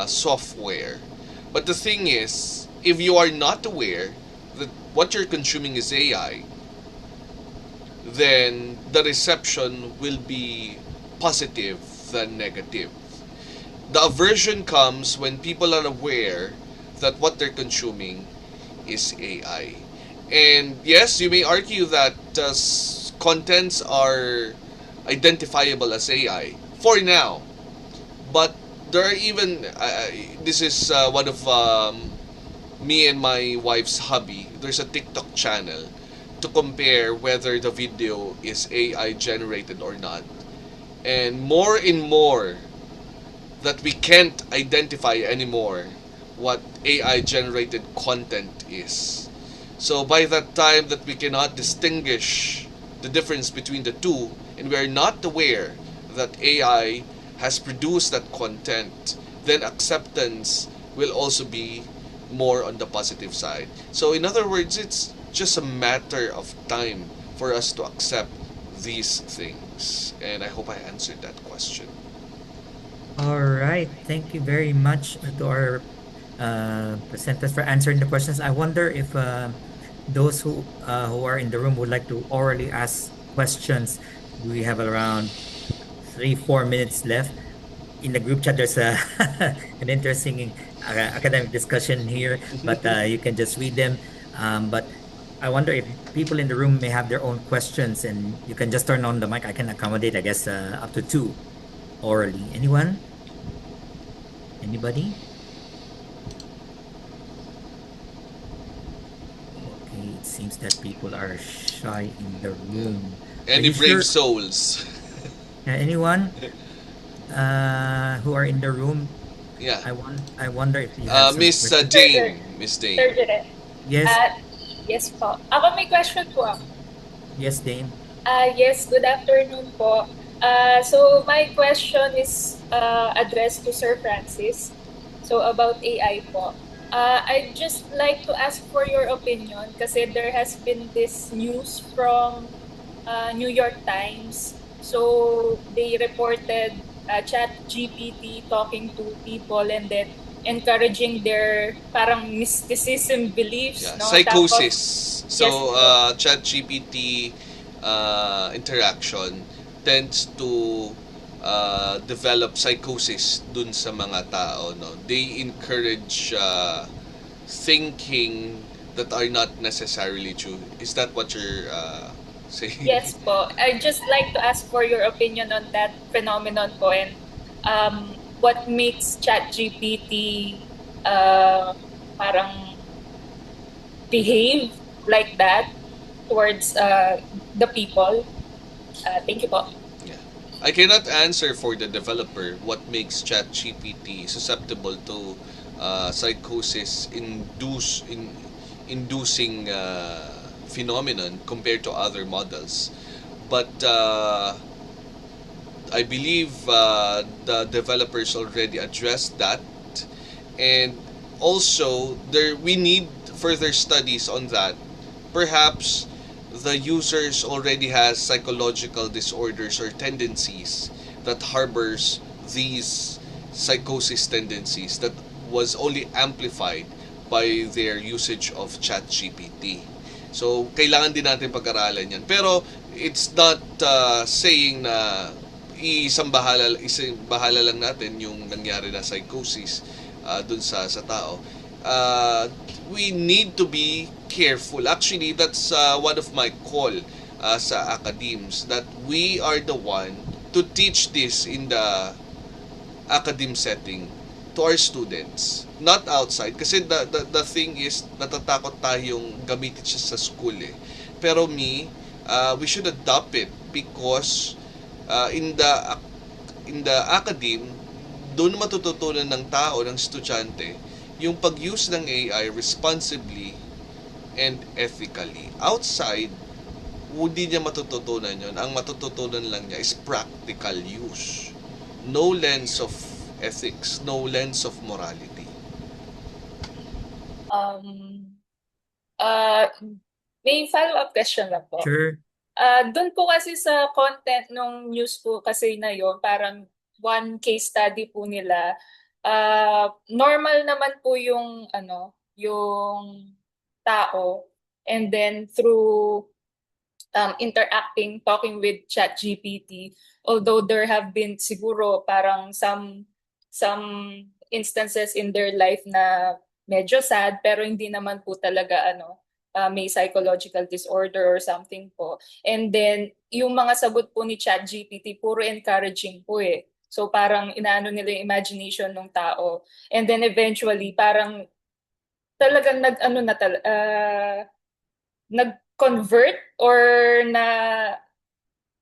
software. But the thing is, if you are not aware that what you're consuming is AI, then the reception will be positive than negative. The aversion comes when people are aware that what they're consuming is AI. And yes, you may argue that contents are identifiable as AI for now, but there are even this is one of me and my wife's hobby. There's a TikTok channel to compare whether the video is AI generated or not. And more that we can't identify anymore what AI generated content is. So by that time that we cannot distinguish the difference between the two, and we are not aware that AI has produced that content, then acceptance will also be more on the positive side. So in other words, it's just a matter of time for us to accept these things. And I hope I answered that question. All right. Thank you very much to our presenters for answering the questions. I wonder if those who are in the room would like to orally ask questions. We have around 3-4 minutes left. In the group chat, there's an interesting academic discussion here, but you can just read them. But I wonder if people in the room may have their own questions, and you can just turn on the mic. I can accommodate, I guess, up to two orally. Anyone? Anybody? Okay, it seems that people are shy in the room. Are Any you brave sure? souls? Anyone who are in the room? Yeah. I wonder if you have some Miss questions. Dane. Miss Sir Dane. Direk. Yes, Yes po. Ako may question po ako. yes, Dane. Yes, good afternoon po. So my question is addressed to Sir Francis. So about AI po. I'd just like to ask for your opinion kasi there has been this news from New York Times. So they reported ChatGPT talking to people and then encouraging their parang mysticism beliefs, Yeah, no? Tapos, psychosis. yes So, po. ChatGPT interaction tends to develop psychosis dun sa mga tao. No? They encourage thinking that are not necessarily true. Is that what you're saying? Yes po. I'd just like to ask for your opinion on that phenomenon po and what makes ChatGPT parang behave like that towards the people. Thank you po. Yeah. I cannot answer for the developer what makes ChatGPT susceptible to psychosis inducing phenomenon compared to other models. But I believe the developers already addressed that, and also there we need further studies on that. Perhaps the users already has psychological disorders or tendencies that harbors these psychosis tendencies that was only amplified by their usage of ChatGPT. So, kailangan din natin pag-aralan yan. Pero, it's not saying na isang bahala lang natin yung nangyari na psychosis dun sa tao. We need to be careful. Actually, that's one of my call sa academes, that we are the one to teach this in the academe setting to our students, not outside. Kasi the thing is, natatakot tayong gamitin siya sa school eh. Pero we should adopt it because in the academe, doon matututunan ng tao, ng estudyante, yung pag-use ng AI responsibly and ethically. Outside, hindi niya matututunan yun. Ang matututunan lang niya is practical use. No lens of ethics, no lens of morality. May follow-up question lang po. Sure. Doon po kasi sa content ng news po kasi na yun, parang one case study po nila, normal naman po yung yung tao, and then through interacting, talking with ChatGPT, although there have been siguro parang some instances in their life na medyo sad, pero hindi naman po talaga may psychological disorder or something po. And then, yung mga sagot po ni ChatGPT, puro encouraging po eh. So parang inaano nila yung imagination ng tao. And then eventually, parang talagang nag-convert or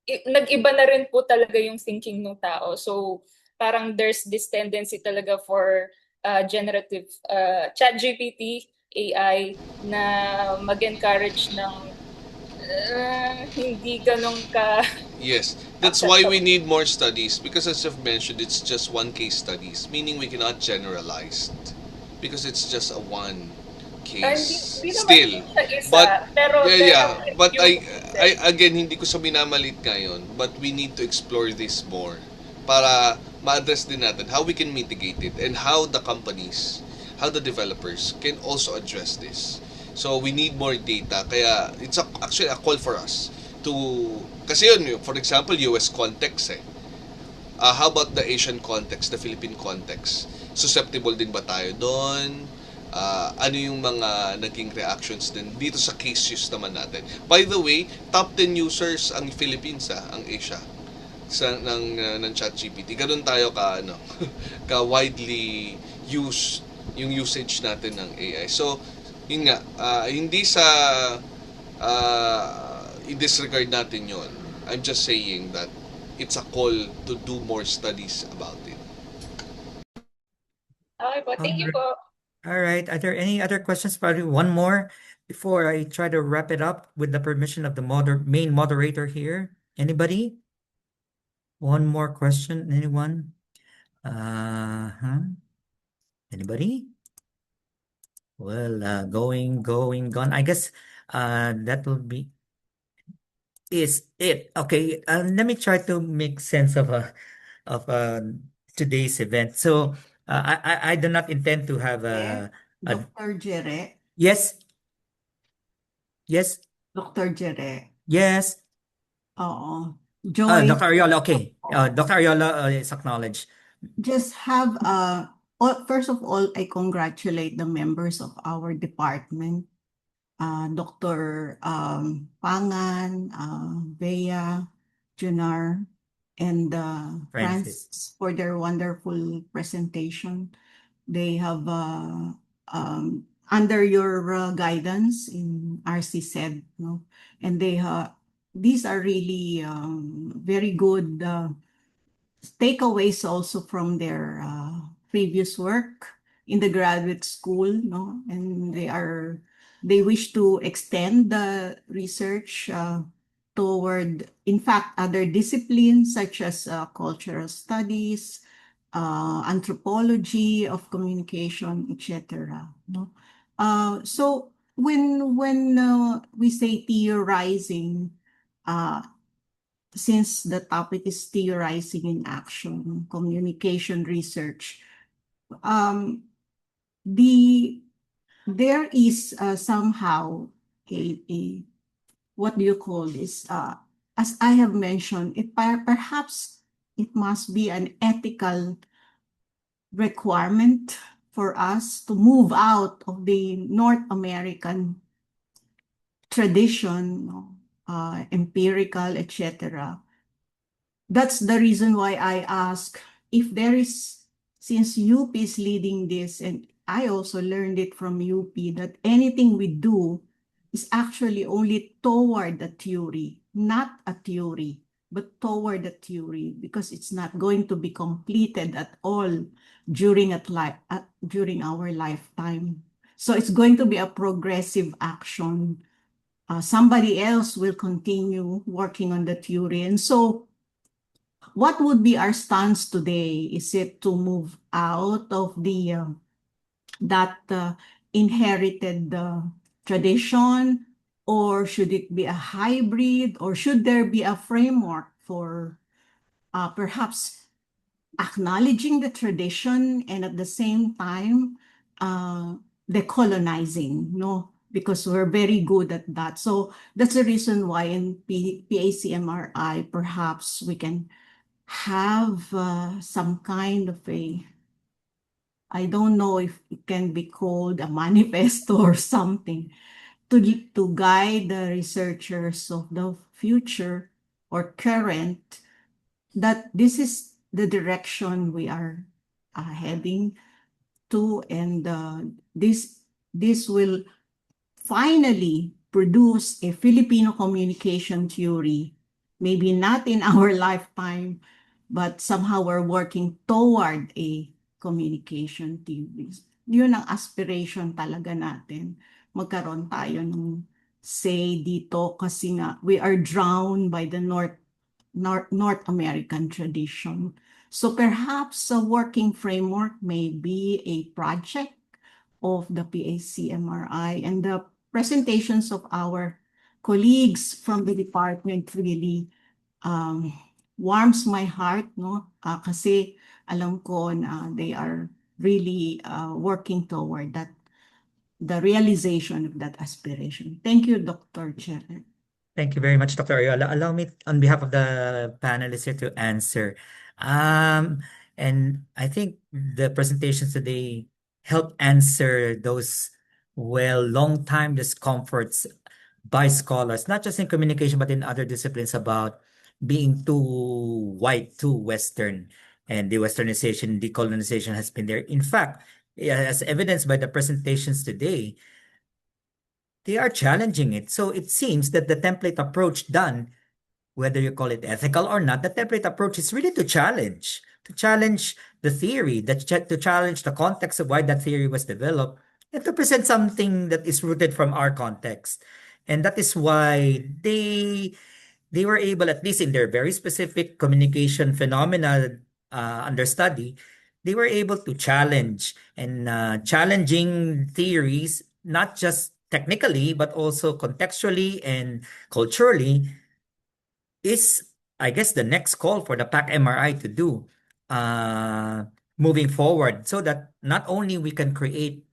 nag-iba na rin po talaga yung thinking ng tao. So parang there's this tendency talaga for generative ChatGPT, AI, na mag-encourage ng hindi ganun ka... Yes, that's why we need more studies, because as I've mentioned, it's just one case studies, meaning we cannot generalize because it's just a one case Hindi still. naman siya isa, But pero but yung- I again, hindi ko sa minamalit ngayon, but we need to explore this more para ma-address din natin how we can mitigate it and how the companies, how the developers can also address this. So we need more data, kaya it's actually a call for us to, kasi yun, for example, US context eh. How about the Asian context, the Philippine context? Susceptible din ba tayo doon? ano yung mga naging reactions din dito sa case use naman natin. By the way, top 10 users ang Philippines, ang Asia ng ChatGPT. Ganun tayo ka ka widely used yung usage natin ng AI. So, yun nga, hindi sa i-disregard natin yon. I'm just saying that it's a call to do more studies about it. Okay po, thank you po. All right. Are there any other questions? Probably one more before I try to wrap it up with the permission of the main moderator here. Anybody? One more question. Anyone? Anybody? Well, gone. I guess that will be is it. Okay. Let me try to make sense of of today's event. So I do not intend to have a Dr. Jere, yes, yes, Dr. Jere. yes. Oo. Joy, Dr. Ariola, okay. Dr. Ariola is acknowledged. just have first of all, I congratulate the members of our department, Dr. Pangan, Bea, Junar, and Francis. Francis for their wonderful presentation. They have under your guidance in RCSSED, no, and these are really very good takeaways also from their previous work in the graduate school, no, and they wish to extend the research toward, in fact, other disciplines such as cultural studies, anthropology of communication, etc. No? So when we say theorizing, since the topic is theorizing in action, communication research, there is somehow a what do you call this? As I have mentioned, perhaps it must be an ethical requirement for us to move out of the North American tradition, empirical, etc. That's the reason why I ask if there is, since UP is leading this, and I also learned it from UP, that anything we do is actually only toward the theory, not a theory, but toward the theory, because it's not going to be completed at all during our lifetime. So it's going to be a progressive action. Somebody else will continue working on the theory. And so what would be our stance today? Is it to move out of that inherited tradition, or should it be a hybrid, or should there be a framework for perhaps acknowledging the tradition and at the same time decolonizing, no? Because we're very good at that. So that's the reason why in PACMRI, perhaps we can have some kind of I don't know if it can be called a manifesto or something, to guide the researchers of the future or current, that this is the direction we are heading to, and this will finally produce a Filipino communication theory, maybe not in our lifetime, but somehow we're working toward a communication theory. Yun ang aspiration talaga natin. Magkaroon tayo ng say dito kasi nga we are drowned by the North American tradition. So perhaps a working framework may be a project of the PACMRI, and the presentations of our colleagues from the department really warms my heart, no? Kasi alam ko na they are really working toward that, the realization of that aspiration. Thank you, Dr. Chair. Thank you very much, Dr. Ariola. Allow me, on behalf of the panelists here, to answer. And I think the presentations today help answer those, well, long time discomforts by scholars, not just in communication, but in other disciplines about being too white, too Western. And the Westernization, decolonization has been there. In fact, as evidenced by the presentations today, they are challenging it. So it seems that the template approach done, whether you call it ethical or not, the template approach is really to challenge the theory, to challenge the context of why that theory was developed, and to present something that is rooted from our context. And that is why they were able, at least in their very specific communication phenomena under study, they were able to challenge and challenging theories, not just technically, but also contextually and culturally, is, I guess, the next call for the PACMRI to do uh, moving forward, so that not only we can create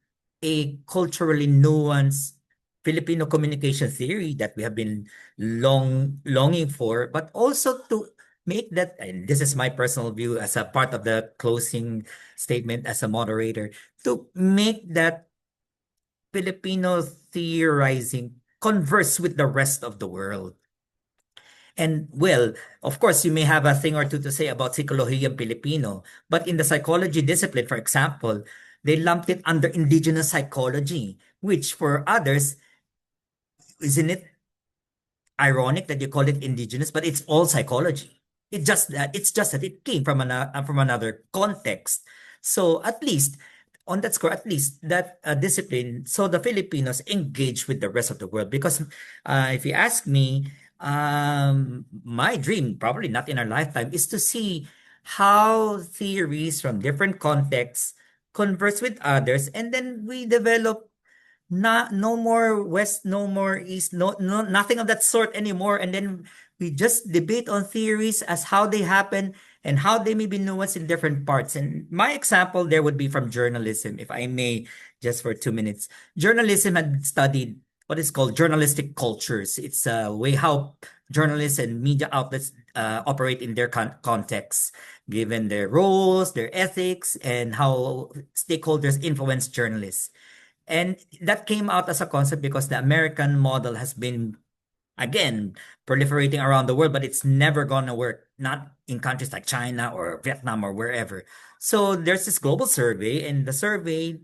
a culturally nuanced Filipino communication theory that we have been longing for, but also to make that, and this is my personal view as a part of the closing statement as a moderator, to make that Filipino theorizing converse with the rest of the world. And well, of course, you may have a thing or two to say about Psikologiyang Pilipino, but in the psychology discipline, for example, they lumped it under indigenous psychology, which for others, isn't it ironic that you call it indigenous, but it's all psychology. It's just that it came from another context. So at least on that score, at least that discipline, so the Filipinos engage with the rest of the world. Because if you ask me, my dream, probably not in our lifetime, is to see how theories from different contexts converse with others, and then we develop no more West, no more East, nothing of that sort anymore. And then we just debate on theories as how they happen and how they may be nuanced in different parts. And my example there would be from journalism, if I may, just for 2 minutes. Journalism had studied what is called journalistic cultures. It's a way how journalists and media outlets operate in their context, given their roles, their ethics, and how stakeholders influence journalists. And that came out as a concept because the American model has been, again, proliferating around the world, but it's never going to work, not in countries like China or Vietnam or wherever. So there's this global survey, and the survey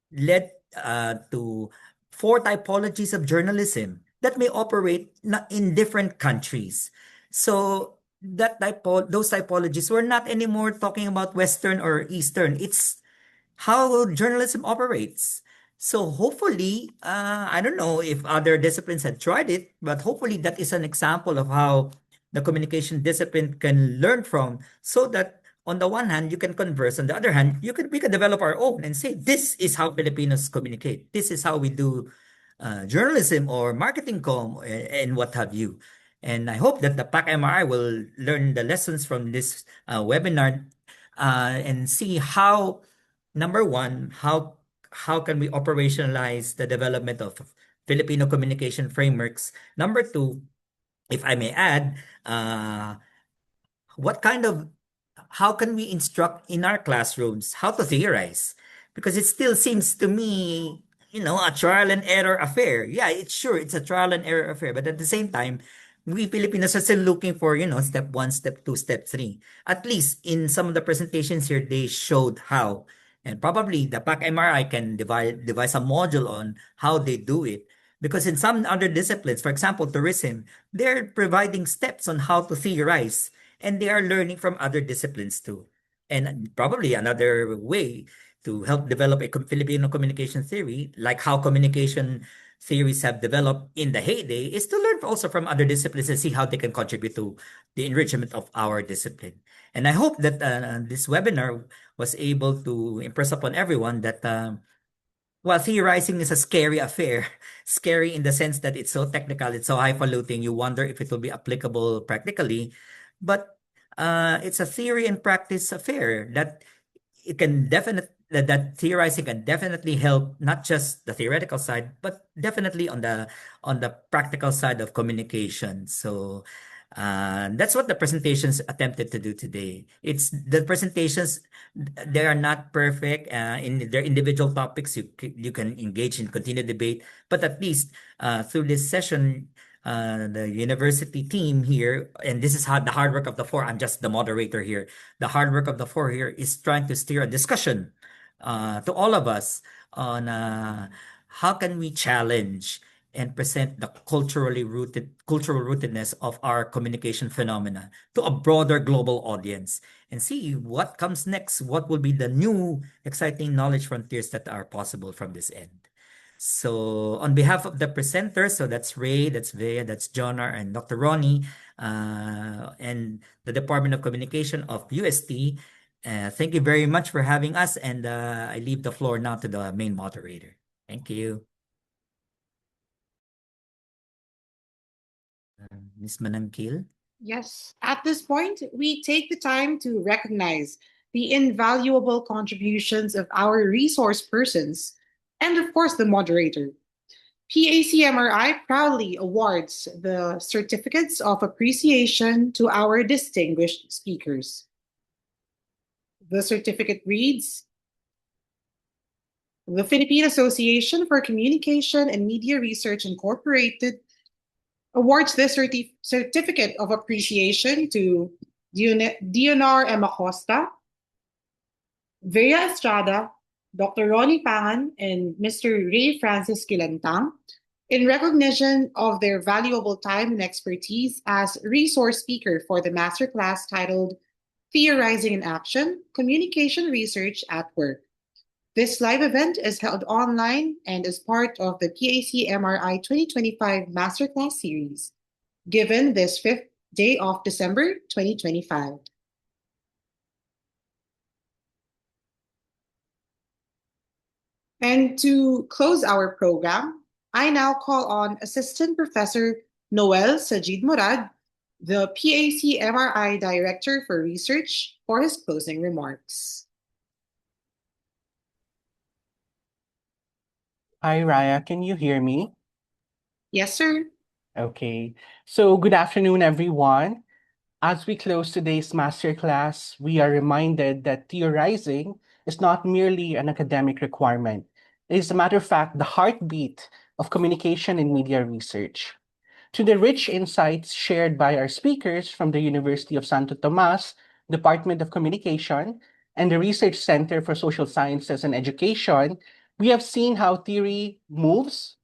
led to 4 typologies of journalism that may operate in different countries. So those typologies, we're not anymore talking about Western or Eastern. It's how journalism operates. So hopefully, I don't know if other disciplines had tried it, but hopefully that is an example of how the communication discipline can learn from, so that on the one hand, you can converse. On the other hand, we can develop our own and say, this is how Filipinos communicate. This is how we do journalism or marketing and what have you. And I hope that the PACMRI will learn the lessons from this webinar and see how, number one, how can we operationalize the development of Filipino communication frameworks? Number two, if I may add, what kind of how can we instruct in our classrooms how to theorize? Because it still seems to me, a trial and error affair. Yeah, it's a trial and error affair. But at the same time, we Filipinos are still looking for, step one, step two, step three. At least in some of the presentations here, they showed how. And probably the PAC-MRI can devise a module on how they do it. Because in some other disciplines, for example, tourism, they're providing steps on how to theorize, and they are learning from other disciplines too. And probably another way to help develop a Filipino communication theory, like how communication theories have developed in the heyday, is to learn also from other disciplines and see how they can contribute to the enrichment of our discipline. And I hope that this webinar was able to impress upon everyone that while theorizing is a scary affair, scary in the sense that it's so technical, it's so highfalutin, you wonder if it will be applicable practically. But it's a theory and practice affair that it can that theorizing can definitely help not just the theoretical side, but definitely on the practical side of communication. So That's what the presentations attempted to do today. It's the presentations, they are not perfect in their individual topics. You can engage in continued debate, but at least through this session, the university team here, and this is how the hard work of the four. I'm just the moderator here. The hard work of the four here is trying to steer a discussion to all of us on how can we challenge and present the cultural rootedness of our communication phenomena to a broader global audience and see what comes next, what will be the new exciting knowledge frontiers that are possible from this end. So on behalf of the presenters, so that's Ray, that's Vea, that's Jonar, and Dr. Ronnie, and the Department of Communication of UST, thank you very much for having us, and I leave the floor now to the main moderator. Thank you. Ms. Manangkil? Yes, at this point, we take the time to recognize the invaluable contributions of our resource persons and, of course, the moderator. PACMRI proudly awards the certificates of appreciation to our distinguished speakers. The certificate reads, the Philippine Association for Communication and Media Research Incorporated awards this certificate of appreciation to Dionar M. Acosta, Vea Estrada, Dr. Ronnie Pangan, and Mr. Ray Francis Quilantang in recognition of their valuable time and expertise as resource speaker for the masterclass titled Theorizing in Action, Communication Research at Work. This live event is held online and is part of the PACMRI 2025 Masterclass series, given this 5th day of December 2025. And to close our program, I now call on Assistant Professor Noel Sajid Murad, the PACMRI Director for Research, for his closing remarks. Hi, Raya. Can you hear me? Yes, sir. Okay. So, good afternoon, everyone. As we close today's masterclass, we are reminded that theorizing is not merely an academic requirement. It is, a matter of fact, the heartbeat of communication and media research. To the rich insights shared by our speakers from the University of Santo Tomas, Department of Communication, and the Research Center for Social Sciences and Education, we have seen how theory moves,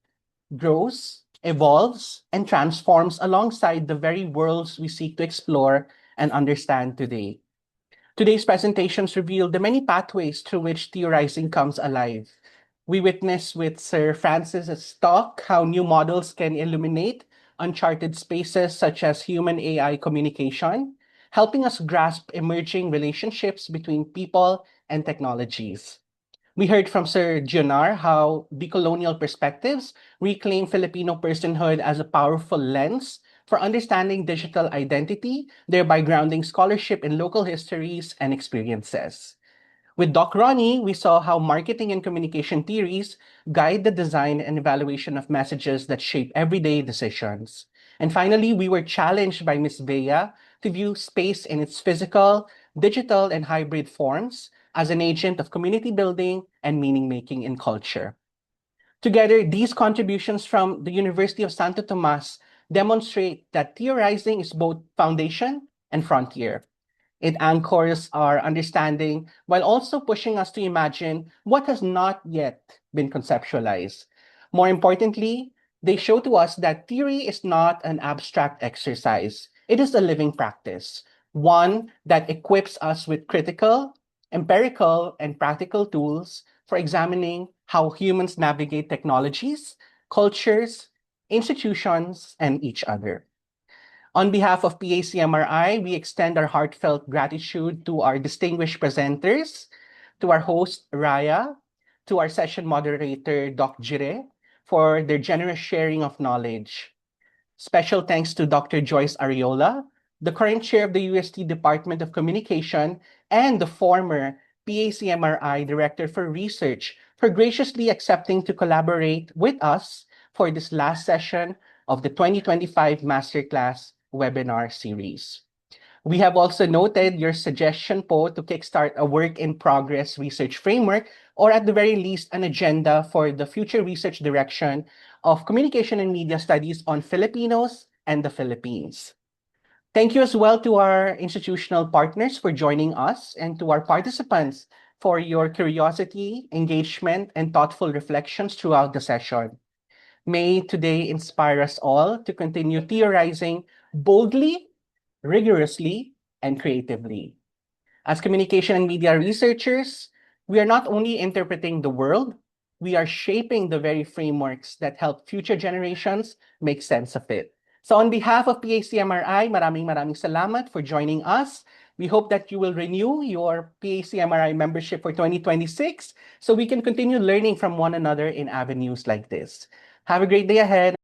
grows, evolves, and transforms alongside the very worlds we seek to explore and understand today. Today's presentations reveal the many pathways through which theorizing comes alive. We witness with Sir Francis's talk how new models can illuminate uncharted spaces such as human-AI communication, helping us grasp emerging relationships between people and technologies. We heard from Sir Jonar how decolonial perspectives reclaim Filipino personhood as a powerful lens for understanding digital identity, thereby grounding scholarship in local histories and experiences. With Doc Ronnie, we saw how marketing and communication theories guide the design and evaluation of messages that shape everyday decisions. And finally, we were challenged by Ms. Bea to view space in its physical, digital, and hybrid forms as an agent of community building and meaning-making in culture. Together, these contributions from the University of Santo Tomas demonstrate that theorizing is both foundation and frontier. It anchors our understanding while also pushing us to imagine what has not yet been conceptualized. More importantly, they show to us that theory is not an abstract exercise. It is a living practice, one that equips us with critical, empirical, and practical tools for examining how humans navigate technologies, cultures, institutions, and each other. On behalf of PACMRI, we extend our heartfelt gratitude to our distinguished presenters, to our host, Raya, to our session moderator, Doc Jire, for their generous sharing of knowledge. Special thanks to Dr. Joyce Ariola, the current chair of the UST Department of Communication and the former PACMRI Director for Research, for graciously accepting to collaborate with us for this last session of the 2025 Masterclass webinar series. We have also noted your suggestion po to kickstart a work-in-progress research framework, or at the very least, an agenda for the future research direction of communication and media studies on Filipinos and the Philippines. Thank you as well to our institutional partners for joining us, and to our participants for your curiosity, engagement, and thoughtful reflections throughout the session. May today inspire us all to continue theorizing boldly, rigorously, and creatively. As communication and media researchers, we are not only interpreting the world, we are shaping the very frameworks that help future generations make sense of it. So on behalf of PACMRI, maraming salamat for joining us. We hope that you will renew your PACMRI membership for 2026 so we can continue learning from one another in avenues like this. Have a great day ahead.